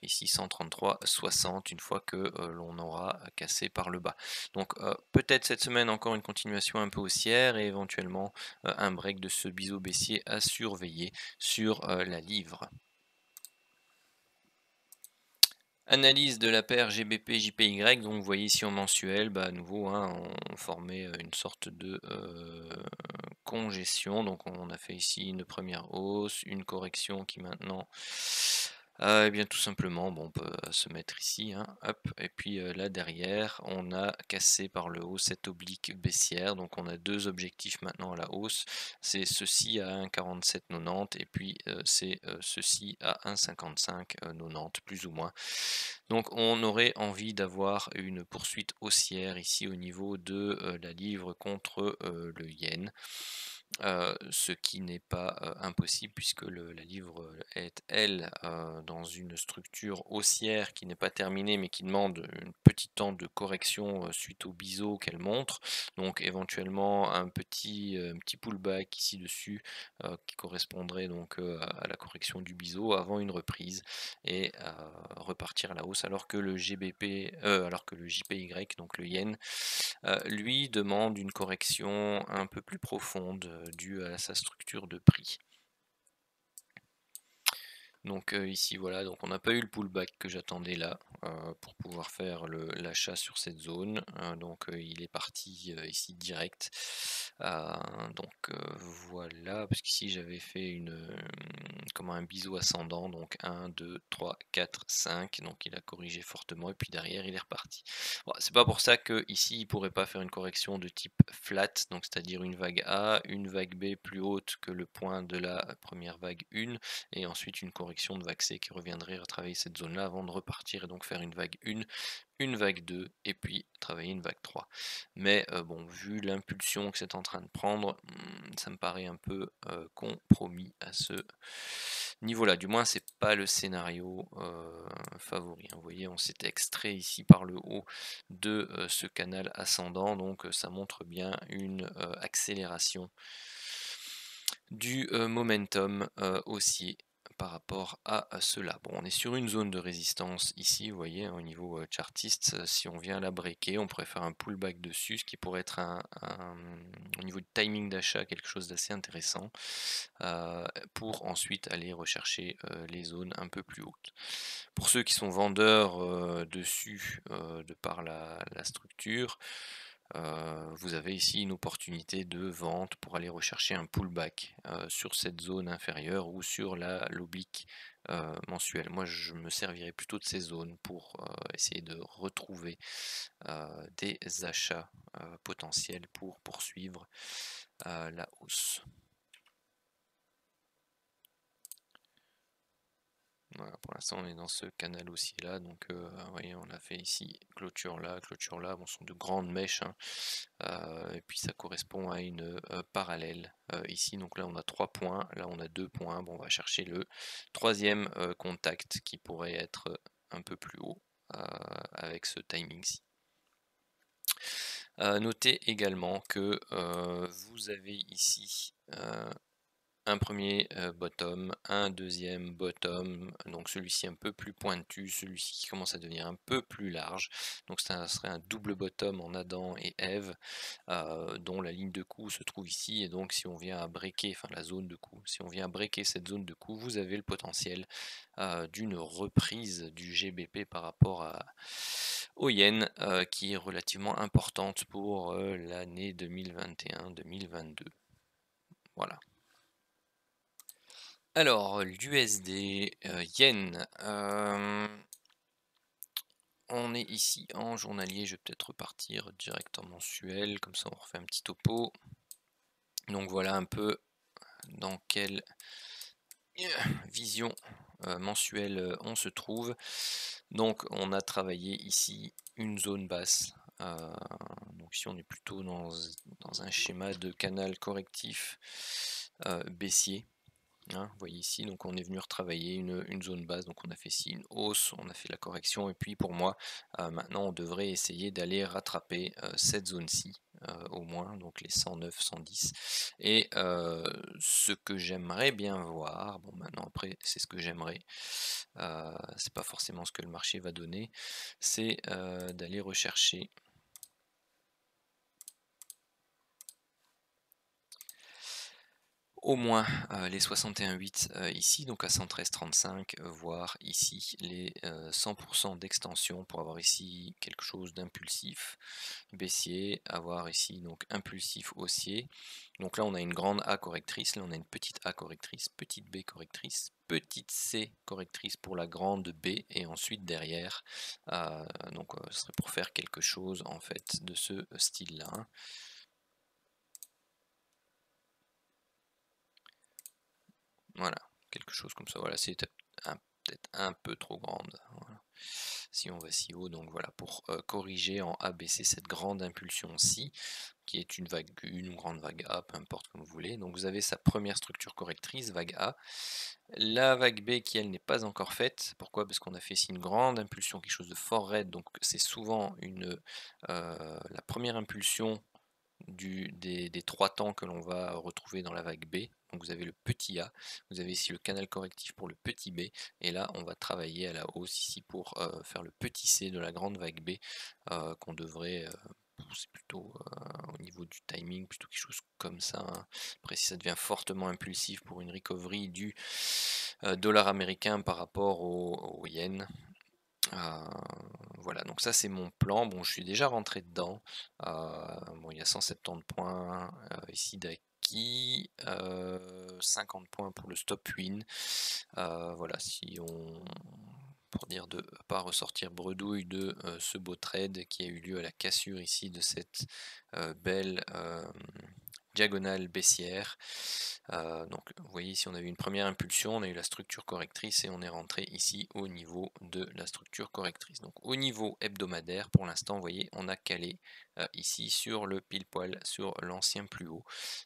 ici 133,60, une fois que l'on aura cassé par le bas. Donc peut-être cette semaine encore une continuation un peu haussière, et éventuellement un break de ce biseau baissier à surveiller sur la livre. Analyse de la paire GBP-JPY, donc vous voyez ici en mensuel, à nouveau hein, on formait une sorte de congestion, donc on a fait ici une première hausse, une correction qui maintenant, et bien tout simplement, on peut se mettre ici, hein, hop, et puis là derrière, on a cassé par le haut cette oblique baissière, donc on a deux objectifs maintenant à la hausse, c'est ceci à 1,4790, et puis c'est ceci à 1,5590, plus ou moins. Donc on aurait envie d'avoir une poursuite haussière ici au niveau de la livre contre le yen. Ce qui n'est pas impossible puisque la livre est, elle, dans une structure haussière qui n'est pas terminée, mais qui demande un petit temps de correction suite au biseau qu'elle montre. Donc éventuellement un petit pullback ici dessus qui correspondrait donc à la correction du biseau avant une reprise et repartir à la hausse alors que le alors que le JPY, donc le yen, lui demande une correction un peu plus profonde due à sa structure de prix. Donc ici voilà, donc on n'a pas eu le pullback que j'attendais là pour pouvoir faire l'achat sur cette zone. Donc il est parti ici direct. Donc voilà, parce qu'ici j'avais fait comme un biseau ascendant, donc 1, 2, 3, 4, 5. Donc il a corrigé fortement et puis derrière il est reparti. Bon, c'est pas pour ça que ici il pourrait pas faire une correction de type flat, donc c'est-à-dire une vague A, une vague B plus haute que le point de la première vague 1 et ensuite une correction de vague C qui reviendrait retravailler cette zone là avant de repartir et donc faire une vague 1, une vague 2 et puis travailler une vague 3. Mais bon, vu l'impulsion que c'est en train de prendre, ça me paraît un peu compromis à ce niveau là, du moins c'est pas le scénario favori, hein. Vous voyez, on s'est extrait ici par le haut de ce canal ascendant, donc ça montre bien une accélération du momentum haussier par rapport à cela. Bon, on est sur une zone de résistance ici, vous voyez, hein, au niveau chartiste. Si on vient la breaker, on pourrait faire un pullback dessus, ce qui pourrait être au niveau du timing d'achat quelque chose d'assez intéressant pour ensuite aller rechercher les zones un peu plus hautes. Pour ceux qui sont vendeurs dessus de par la structure, vous avez ici une opportunité de vente pour aller rechercher un pullback sur cette zone inférieure ou sur l'oblique mensuelle. Moi, je me servirais plutôt de ces zones pour essayer de retrouver des achats potentiels pour poursuivre la hausse. Voilà, pour l'instant on est dans ce canal haussier là, donc vous voyez, on a fait ici clôture là, bon, ce sont de grandes mèches, hein, et puis ça correspond à une parallèle ici, donc là on a 3 points, là on a 2 points, bon on va chercher le troisième contact qui pourrait être un peu plus haut avec ce timing-ci. Notez également que vous avez ici un premier bottom, un deuxième bottom, donc celui-ci un peu plus pointu, celui-ci qui commence à devenir un peu plus large, donc ça serait un double bottom en Adam et Ève, dont la ligne de coup se trouve ici, et donc si on vient à breaker, enfin la zone de coup, si on vient à breaker cette zone de coup, vous avez le potentiel d'une reprise du GBP par rapport au yen, qui est relativement importante pour l'année 2021-2022. Voilà. Alors, l'USD yen, on est ici en journalier, je vais peut-être repartir direct en mensuel, comme ça on refait un petit topo. Donc voilà un peu dans quelle vision mensuelle on se trouve. Donc on a travaillé ici une zone basse. Donc ici on est plutôt dans un schéma de canal correctif baissier. Hein, vous voyez ici, donc on est venu retravailler une zone basse, donc on a fait ici une hausse, on a fait la correction, et puis pour moi, maintenant on devrait essayer d'aller rattraper cette zone-ci, au moins, donc les 109, 110. Et ce que j'aimerais bien voir, bon maintenant après c'est ce que j'aimerais, c'est pas forcément ce que le marché va donner, c'est d'aller rechercher au moins les 61,8 ici, donc à 113,35, voire ici les 100% d'extension pour avoir ici quelque chose d'impulsif baissier, avoir ici donc impulsif haussier. Donc là on a une grande A correctrice, là on a une petite A correctrice, petite B correctrice, petite C correctrice pour la grande B, et ensuite derrière, donc ce serait pour faire quelque chose en fait de ce style là, hein. Voilà, quelque chose comme ça. Voilà, c'est peut-être un peu trop grande. Voilà. Si on va si haut, donc voilà, pour corriger en ABC cette grande impulsion-ci. qui est une vague 1 ou grande vague A, peu importe comme vous voulez. Donc vous avez sa première structure correctrice, vague A. La vague B qui elle n'est pas encore faite. Pourquoi? Parce qu'on a fait ici une grande impulsion, quelque chose de fort raide, donc c'est souvent la première impulsion des 3 temps que l'on va retrouver dans la vague B. Donc vous avez le petit A, vous avez ici le canal correctif pour le petit B, et là on va travailler à la hausse ici pour faire le petit C de la grande vague B qu'on devrait, c'est plutôt au niveau du timing, plutôt quelque chose comme ça, hein. Après si ça devient fortement impulsif pour une recovery du dollar américain par rapport au yen, voilà, donc ça c'est mon plan. Bon, je suis déjà rentré dedans. Bon, il y a 170 points ici d'acquis, 50 points pour le stop win. Voilà, si on pour dire de pas ressortir bredouille de ce beau trade qui a eu lieu à la cassure ici de cette belle diagonale baissière. Donc vous voyez ici on a eu une première impulsion, on a eu la structure correctrice et on est rentré ici au niveau de la structure correctrice. Donc au niveau hebdomadaire, pour l'instant, vous voyez, on a calé ici sur le pile poil sur l'ancien plus haut.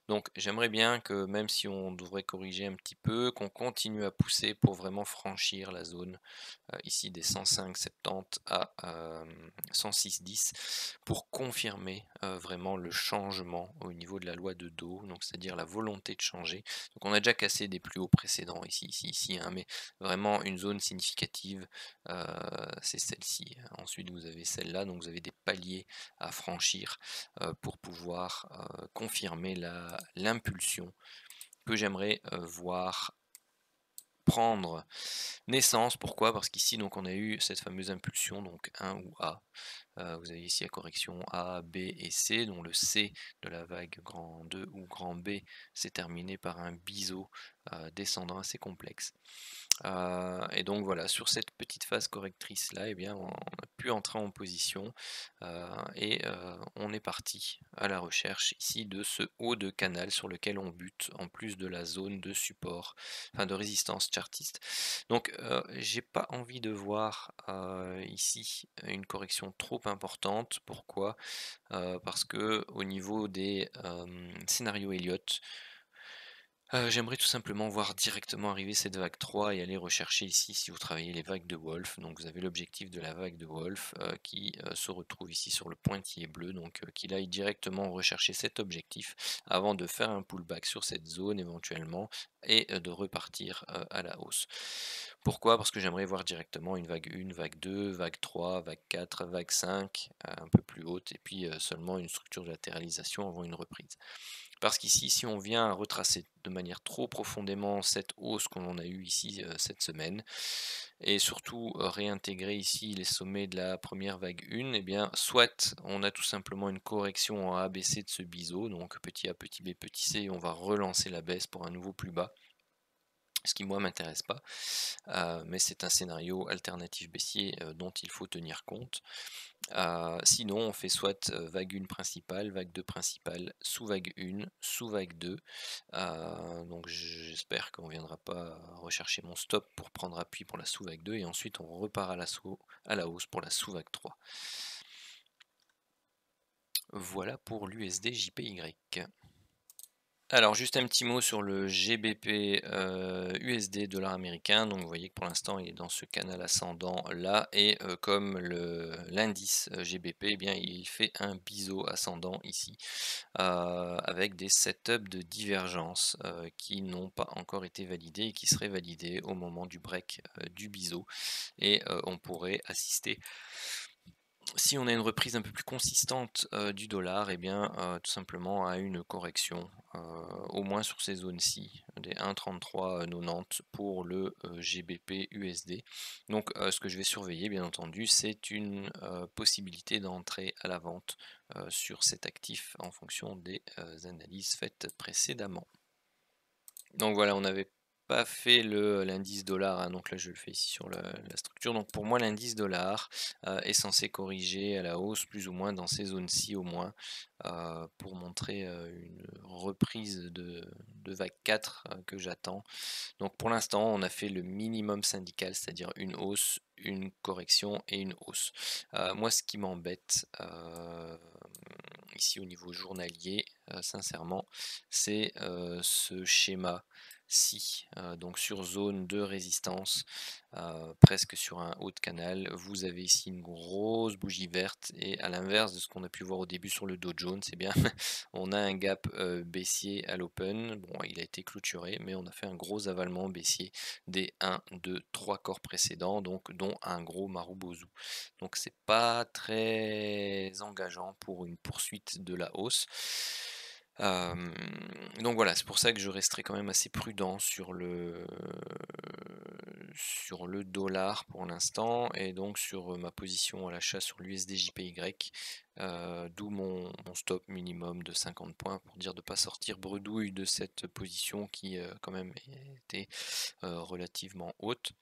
Donc j'aimerais bien que même si on devrait corriger un petit peu, qu'on continue à pousser pour vraiment franchir la zone ici des 105,70 à 106,10 pour confirmer vraiment le changement au niveau de la loi de Dow, donc c'est-à-dire la volonté de changer. Donc on a déjà cassé des plus hauts précédents ici, hein, mais vraiment une zone significative, c'est celle-ci. Ensuite vous avez celle-là, donc vous avez des paliers à franchir pour pouvoir confirmer l'impulsion que j'aimerais voir prendre naissance. Pourquoi? Parce qu'ici donc on a eu cette fameuse impulsion, donc 1 ou A. Vous avez ici la correction A, B et C, dont le C de la vague grand 2 ou grand B s'est terminé par un biseau descendant assez complexe. Et donc voilà, sur cette petite phase correctrice là, eh bien, on a pu entrer en position et on est parti à la recherche ici de ce haut de canal sur lequel on bute en plus de la zone de support, enfin de résistance chartiste. Donc j'ai pas envie de voir ici une correction trop importante. Pourquoi? Parce que au niveau des scénarios Elliott, j'aimerais tout simplement voir directement arriver cette vague 3 et aller rechercher ici, si vous travaillez les vagues de Wolf, donc vous avez l'objectif de la vague de Wolf qui se retrouve ici sur le pointillé bleu, donc qu'il aille directement rechercher cet objectif avant de faire un pullback sur cette zone éventuellement et de repartir à la hausse. Pourquoi? Parce que j'aimerais voir directement une vague 1, vague 2, vague 3, vague 4, vague 5, un peu plus haute, et puis seulement une structure de latéralisation avant une reprise. Parce qu'ici, si on vient retracer de manière trop profondément cette hausse qu'on a eue ici cette semaine, et surtout réintégrer ici les sommets de la première vague 1, eh bien, soit on a tout simplement une correction en ABC de ce biseau, donc petit a, petit b, petit c, et on va relancer la baisse pour un nouveau plus bas, ce qui moi m'intéresse pas, mais c'est un scénario alternatif baissier dont il faut tenir compte. Sinon on fait soit vague 1 principale, vague 2 principale, sous vague 1, sous vague 2. Donc j'espère qu'on ne viendra pas rechercher mon stop pour prendre appui pour la sous vague 2 et ensuite on repart à la hausse pour la sous vague 3. Voilà pour l'USD JPY. Alors juste un petit mot sur le GBP USD dollar américain. Donc vous voyez que pour l'instant il est dans ce canal ascendant là, et comme l'indice GBP, eh bien il fait un biseau ascendant ici avec des setups de divergence qui n'ont pas encore été validés et qui seraient validés au moment du break du biseau, et on pourrait assister, si on a une reprise un peu plus consistante du dollar, et bien tout simplement à une correction, au moins sur ces zones-ci, des 1,3390 pour le GBP USD. Donc ce que je vais surveiller, bien entendu, c'est une possibilité d'entrer à la vente sur cet actif en fonction des analyses faites précédemment. Donc voilà, on n'avait pas fait l'indice dollar, hein, donc là je le fais ici sur la structure. Donc pour moi l'indice dollar est censé corriger à la hausse plus ou moins dans ces zones-ci au moins, pour montrer une reprise de vague 4 que j'attends. Donc pour l'instant on a fait le minimum syndical, c'est-à-dire une hausse, une correction et une hausse. Moi ce qui m'embête ici au niveau journalier, sincèrement, c'est ce schéma-ci, donc sur zone de résistance, presque sur un haut de canal. Vous avez ici une grosse bougie verte et à l'inverse de ce qu'on a pu voir au début sur le Dow Jones, c'est bien, on a un gap baissier à l'open. Bon, il a été clôturé, mais on a fait un gros avalement baissier des 1, 2, 3 corps précédents, donc dont un gros Marubozu. Donc c'est pas très engageant pour une poursuite de la hausse. Donc voilà, c'est pour ça que je resterai quand même assez prudent sur le dollar pour l'instant et donc sur ma position à l'achat sur l'USD-JPY, d'où mon stop minimum de 50 points pour dire de ne pas sortir bredouille de cette position qui quand même était relativement haute.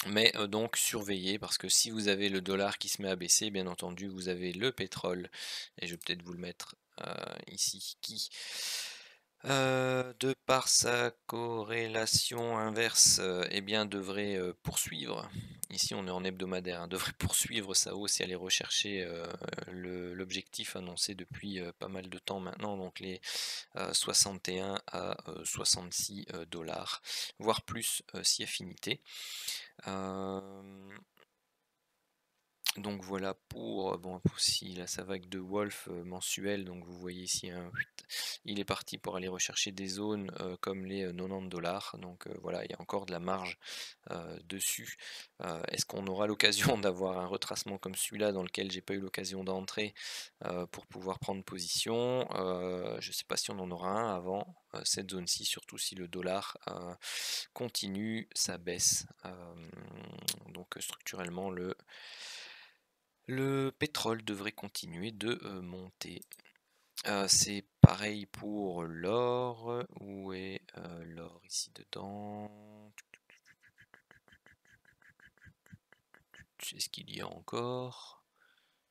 Mais donc surveillez parce que si vous avez le dollar qui se met à baisser, bien entendu vous avez le pétrole, et je vais peut-être vous le mettre ici, qui de par sa corrélation inverse, eh bien devrait poursuivre, ici on est en hebdomadaire, hein, devrait poursuivre sa hausse et aller rechercher l'objectif annoncé depuis pas mal de temps maintenant, donc les 61 à 66 dollars, voire plus si affinité. Donc voilà pour, bon aussi là sa vague de Wolf mensuelle, donc vous voyez ici il est parti pour aller rechercher des zones comme les 90 dollars, donc voilà, il y a encore de la marge dessus. Est-ce qu'on aura l'occasion d'avoir un retracement comme celui-là dans lequel j'ai pas eu l'occasion d'entrer pour pouvoir prendre position? Je sais pas si on en aura un avant cette zone-ci, surtout si le dollar continue sa baisse. Donc structurellement le pétrole devrait continuer de monter. C'est pareil pour l'or. Où est l'or ici dedans? Est-ce qu'il y a encore?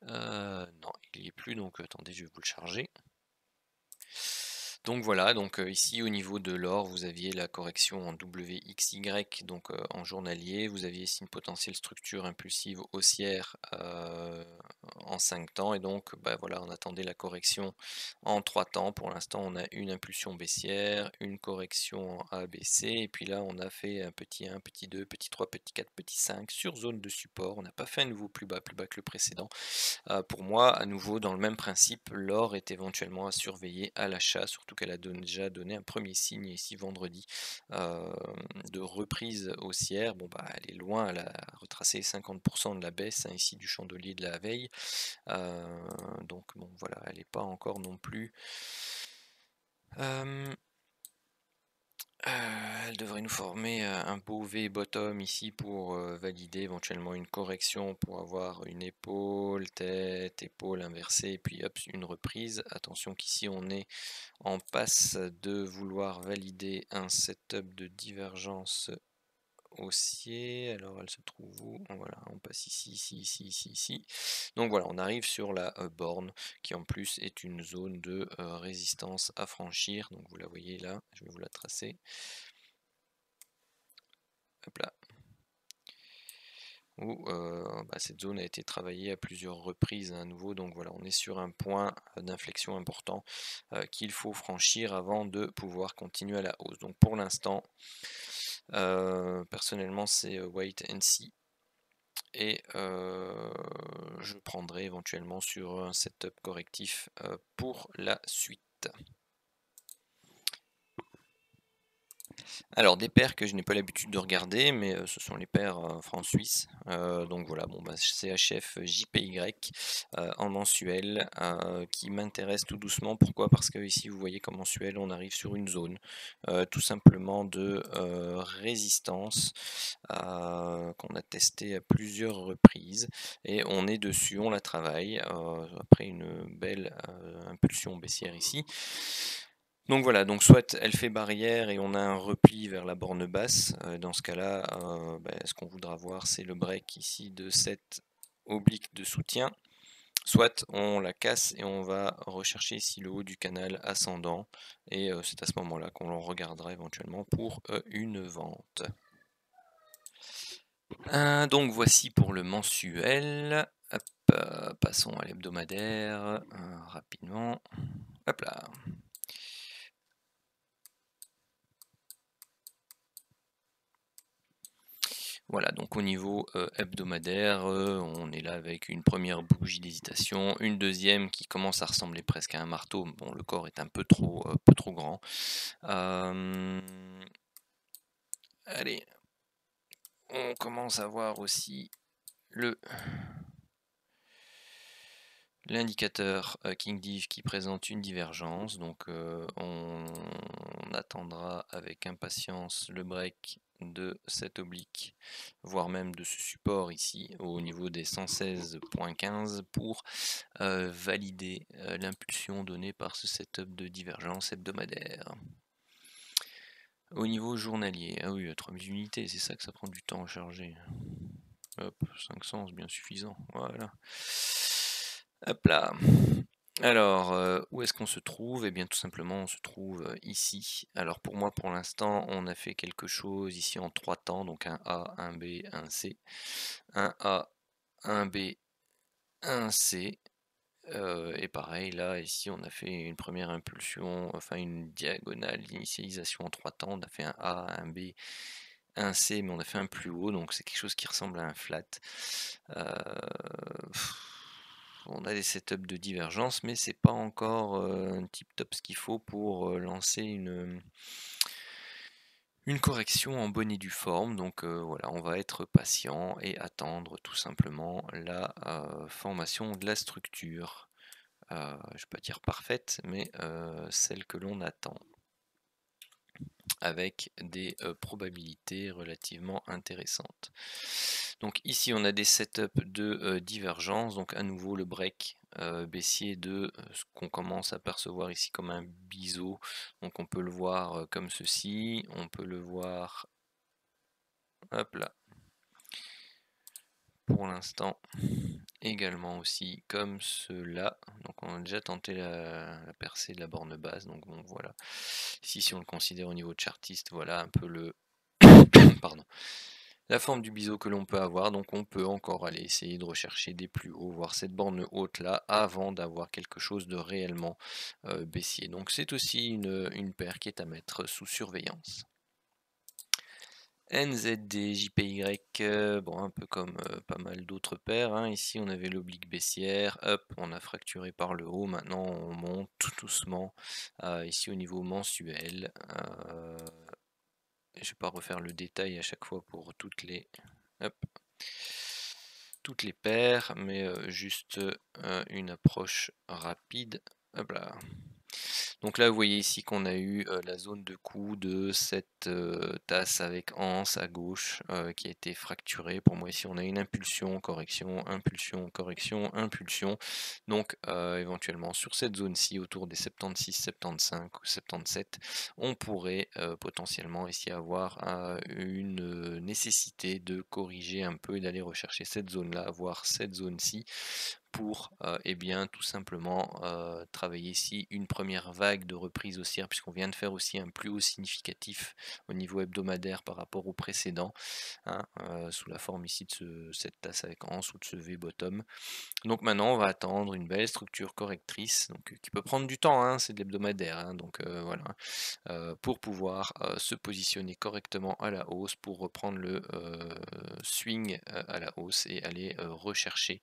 Non, il n'y est plus, donc attendez, je vais vous le charger. Donc voilà, donc ici au niveau de l'or, vous aviez la correction en WXY, donc en journalier, vous aviez ici une potentielle structure impulsive haussière en 5 temps, et donc bah, voilà, on attendait la correction en 3 temps. Pour l'instant, on a une impulsion baissière, une correction en ABC, et puis là, on a fait un petit 1, petit 2, petit 3, petit 4, petit 5 sur zone de support. On n'a pas fait un nouveau plus bas que le précédent. Pour moi, à nouveau, dans le même principe, l'or est éventuellement à surveiller à l'achat, surtout qu'elle a déjà donné un premier signe ici vendredi de reprise haussière. Bon, bah, elle est loin, elle a retracé 50% de la baisse ici du chandelier de la veille. Donc bon, voilà, elle n'est pas encore non plus... elle devrait nous former un beau V bottom ici pour valider éventuellement une correction, pour avoir une épaule, tête, épaule inversée, et puis hop, une reprise. Attention qu'ici on est en passe de vouloir valider un setup de divergence haussier. Alors elle se trouve où? Voilà, on passe ici, ici, ici, ici, ici. Donc voilà, on arrive sur la borne qui en plus est une zone de résistance à franchir. Donc vous la voyez là, je vais vous la tracer. Hop là. Où bah, cette zone a été travaillée à plusieurs reprises à nouveau. Donc voilà, on est sur un point d'inflexion important qu'il faut franchir avant de pouvoir continuer à la hausse. Donc pour l'instant, personnellement, c'est wait and see. Et je prendrai éventuellement sur un setup correctif pour la suite. Alors des paires que je n'ai pas l'habitude de regarder, mais ce sont les paires francs-suisses. Donc voilà, bon bah CHF JPY en mensuel qui m'intéresse tout doucement. Pourquoi? Parce que ici vous voyez qu'en mensuel on arrive sur une zone tout simplement de résistance qu'on a testé à plusieurs reprises, et on est dessus, on la travaille après une belle impulsion baissière ici. Donc voilà, donc soit elle fait barrière et on a un repli vers la borne basse. Dans ce cas-là, ce qu'on voudra voir, c'est le break ici de cette oblique de soutien. Soit on la casse et on va rechercher ici le haut du canal ascendant. Et c'est à ce moment-là qu'on regardera éventuellement pour une vente. Donc voici pour le mensuel. Hop. passons à l'hebdomadaire rapidement. Hop là. Voilà, donc au niveau hebdomadaire, on est là avec une première bougie d'hésitation, une deuxième qui commence à ressembler presque à un marteau. Bon, le corps est un peu trop grand. Allez, on commence à voir aussi l'indicateur King Div qui présente une divergence. Donc on attendra avec impatience le break de cette oblique, voire même de ce support ici au niveau des 116.15 pour valider l'impulsion donnée par ce setup de divergence hebdomadaire. Au niveau journalier, ah oui, 3000 unités, c'est ça que ça prend du temps à charger. Hop, 500, c'est bien suffisant, voilà. Hop là. Alors, où est-ce qu'on se trouve? Eh bien, tout simplement, on se trouve ici. Alors, pour moi, pour l'instant, on a fait quelque chose ici en 3 temps, donc un A, un B, un C. Un A, un B, un C. Et pareil, là, ici, on a fait une première impulsion, enfin une diagonale d'initialisation en 3 temps. On a fait un A, un B, un C, mais on a fait un plus haut, donc c'est quelque chose qui ressemble à un flat. On a des setups de divergence, mais c'est pas encore un tip top ce qu'il faut pour lancer une correction en bonne et due forme. Donc voilà, on va être patient et attendre tout simplement la formation de la structure. Je ne vais pas dire parfaite, mais celle que l'on attend, avec des probabilités relativement intéressantes. Donc ici on a des setups de divergence, donc à nouveau le break baissier de ce qu'on commence à percevoir ici comme un biseau. Donc on peut le voir comme ceci, on peut le voir, hop là, pour l'instant également aussi comme cela. Donc on a déjà tenté la percée de la borne basse, donc bon voilà. Ici si on le considère au niveau de chartiste, voilà un peu le pardon, la forme du biseau que l'on peut avoir. Donc on peut encore aller essayer de rechercher des plus hauts, voir cette borne haute là avant d'avoir quelque chose de réellement baissier. Donc c'est aussi une paire qui est à mettre sous surveillance. NZD, JPY, bon, un peu comme pas mal d'autres paires, hein. Ici on avait l'oblique baissière, hop, on a fracturé par le haut, maintenant on monte tout doucement, ici au niveau mensuel. Je ne vais pas refaire le détail à chaque fois pour toutes les paires, mais juste une approche rapide. Hop là. Donc là, vous voyez ici qu'on a eu la zone de coup de cette tasse avec anse à gauche qui a été fracturée. Pour moi, ici, on a une impulsion, correction, impulsion, correction, impulsion. Donc, éventuellement, sur cette zone-ci, autour des 76, 75 ou 77, on pourrait potentiellement ici avoir une nécessité de corriger un peu et d'aller rechercher cette zone-là, voire cette zone-ci, pour eh bien, tout simplement travailler ici une première vague de reprise haussière, puisqu'on vient de faire aussi un plus haut significatif au niveau hebdomadaire par rapport au précédent, hein, sous la forme ici de cette tasse avec anse ou de ce V-bottom. Donc maintenant on va attendre une belle structure correctrice, donc, qui peut prendre du temps, hein, c'est de l'hebdomadaire, hein, donc voilà, pour pouvoir se positionner correctement à la hausse, pour reprendre le swing à la hausse et aller rechercher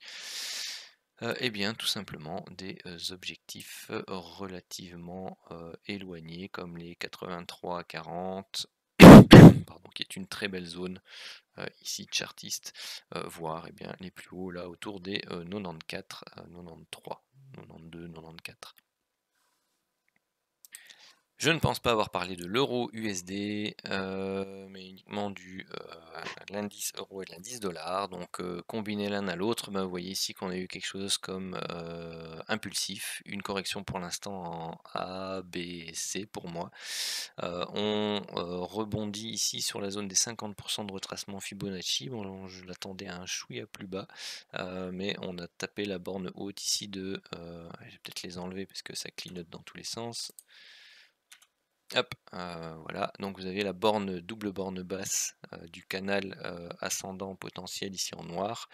eh bien, tout simplement des objectifs relativement éloignés, comme les 83-40, pardon, qui est une très belle zone ici chartiste, voire eh bien, les plus hauts là autour des 94, 93, 92, 94. Je ne pense pas avoir parlé de l'euro USD, mais uniquement du l'indice euro et l'indice dollar. Donc combiner l'un à l'autre, vous voyez ici qu'on a eu quelque chose comme impulsif, une correction pour l'instant en A, B, C pour moi. On rebondit ici sur la zone des 50% de retracement Fibonacci. Bon, je l'attendais à un chouïa plus bas, mais on a tapé la borne haute ici de... je vais peut-être les enlever parce que ça clignote dans tous les sens. Hop, voilà, donc vous avez la borne, double borne basse du canal ascendant potentiel ici en noir.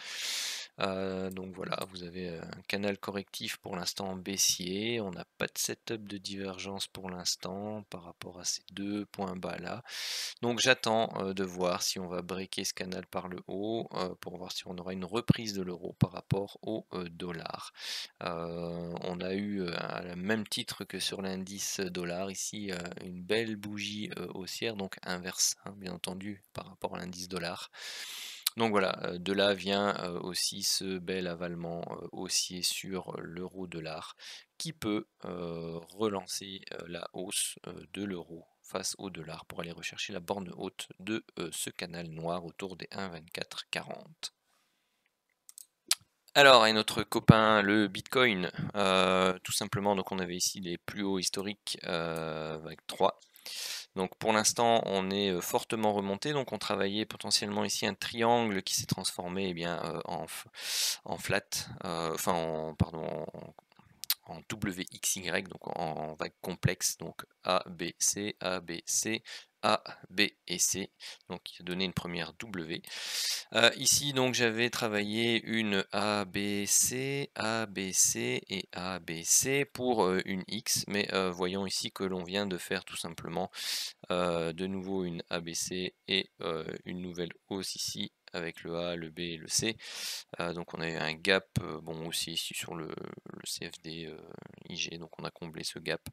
Donc voilà, vous avez un canal correctif pour l'instant baissier. On n'a pas de setup de divergence pour l'instant par rapport à ces 2 points bas là. Donc j'attends de voir si on va breaker ce canal par le haut pour voir si on aura une reprise de l'euro par rapport au dollar. On a eu à le même titre que sur l'indice dollar ici une belle bougie haussière, donc inverse hein, bien entendu par rapport à l'indice dollar. Donc voilà, de là vient aussi ce bel avalement haussier sur l'euro-dollar qui peut relancer la hausse de l'euro face au dollar pour aller rechercher la borne haute de ce canal noir autour des 1,2440. Alors, et notre copain le Bitcoin, tout simplement, donc on avait ici les plus hauts historiques avec 3. Donc pour l'instant, on est fortement remonté, donc on travaillait potentiellement ici un triangle qui s'est transformé eh bien, en flat, enfin pardon, en WXY, donc en vague complexe, donc A, B, C, A, B, C, A, B et C, donc qui a donné une première W. Ici, donc j'avais travaillé une A, B, C, A, B, C et A, B, C pour une X, mais voyons ici que l'on vient de faire tout simplement de nouveau une ABC et une nouvelle hausse ici avec le A, le B et le C. Donc on a eu un gap, bon aussi ici sur le CFD IG, donc on a comblé ce gap.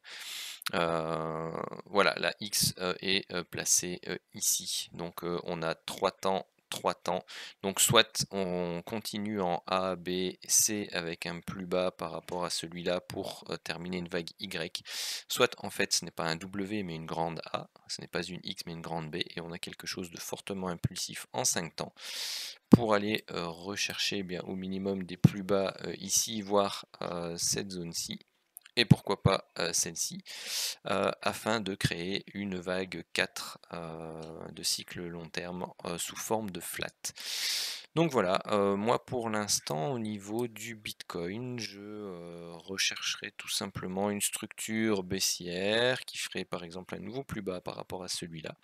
Voilà, la X est placée ici. Donc on a 3 temps. 3 temps. Donc soit on continue en A, B, C avec un plus bas par rapport à celui-là pour terminer une vague Y, soit en fait ce n'est pas un W mais une grande A, ce n'est pas une X mais une grande B, et on a quelque chose de fortement impulsif en 5 temps pour aller rechercher bien au minimum des plus bas ici, voire cette zone-ci, et pourquoi pas celle-ci, afin de créer une vague 4 de cycle long terme sous forme de flat. Donc voilà, moi pour l'instant au niveau du Bitcoin, je rechercherai tout simplement une structure baissière qui ferait par exemple un nouveau plus bas par rapport à celui-là,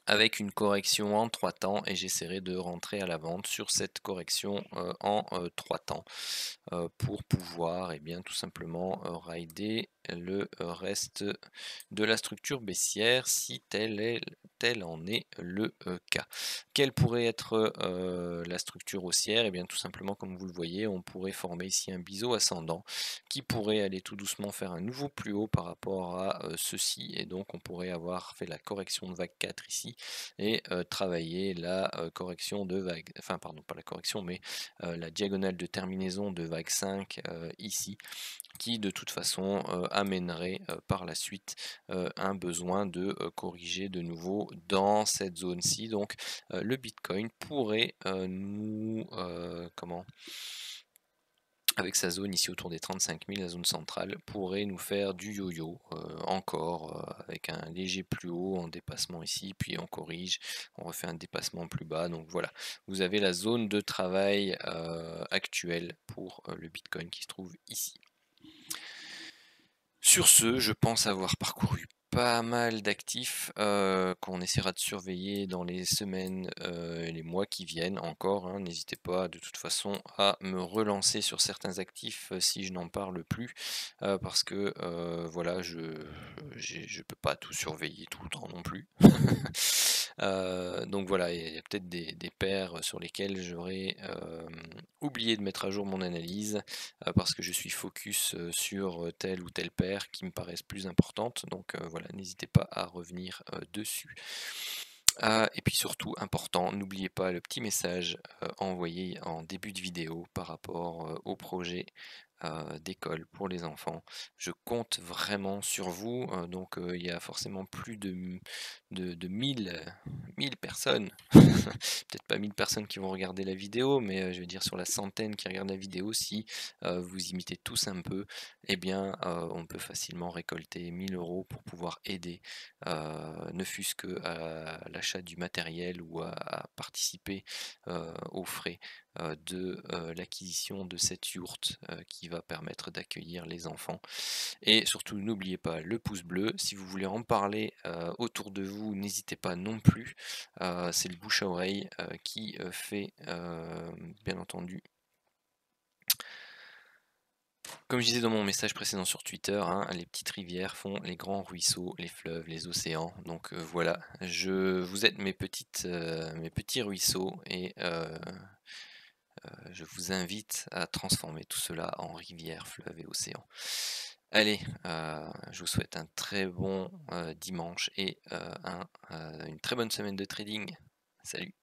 avec une correction en 3 temps, et j'essaierai de rentrer à la vente sur cette correction en 3 temps pour pouvoir et bien, tout simplement rider le reste de la structure baissière si tel en est le cas. Quelle pourrait être la structure haussière? Et bien tout simplement comme vous le voyez, on pourrait former ici un biseau ascendant qui pourrait aller tout doucement faire un nouveau plus haut par rapport à ceci, et donc on pourrait avoir fait la correction de vague 4 ici et travailler la correction de vague, enfin pardon, pas la correction mais la diagonale de terminaison de vague 5 ici, qui de toute façon amènerait par la suite un besoin de corriger de nouveau dans cette zone-ci. Donc le Bitcoin pourrait nous avec sa zone ici autour des 35 000, la zone centrale, pourrait nous faire du yo-yo encore avec un léger plus haut en dépassement ici, puis on corrige, on refait un dépassement plus bas. Donc voilà, vous avez la zone de travail actuelle pour le Bitcoin qui se trouve ici. Sur ce, je pense avoir parcouru pas mal d'actifs qu'on essaiera de surveiller dans les semaines et les mois qui viennent encore, hein. N'hésitez pas de toute façon à me relancer sur certains actifs si je n'en parle plus, parce que voilà, je peux pas tout surveiller tout le temps non plus. Donc voilà, il y a peut-être des paires sur lesquelles j'aurais oublié de mettre à jour mon analyse parce que je suis focus sur telle ou telle paire qui me paraissent plus importantes. Donc voilà, n'hésitez pas à revenir dessus. Et puis surtout, important, n'oubliez pas le petit message envoyé en début de vidéo par rapport au projet d'école pour les enfants. Je compte vraiment sur vous. Donc il y a forcément plus de 1000 personnes, peut-être pas 1000 personnes qui vont regarder la vidéo, mais je veux dire sur la centaine qui regardent la vidéo, si vous imitez tous un peu, eh bien on peut facilement récolter 1000 € pour pouvoir aider, ne fût-ce que à l'achat du matériel ou à participer aux frais de l'acquisition de cette yourte qui va permettre d'accueillir les enfants. Et surtout, n'oubliez pas le pouce bleu. Si vous voulez en parler autour de vous, n'hésitez pas non plus. C'est le bouche à oreille qui fait, bien entendu, comme je disais dans mon message précédent sur Twitter, hein, les petites rivières font les grands ruisseaux, les fleuves, les océans. Donc voilà, vous êtes mes petits ruisseaux et je vous invite à transformer tout cela en rivières, fleuves et océans. Allez, je vous souhaite un très bon dimanche et une très bonne semaine de trading. Salut!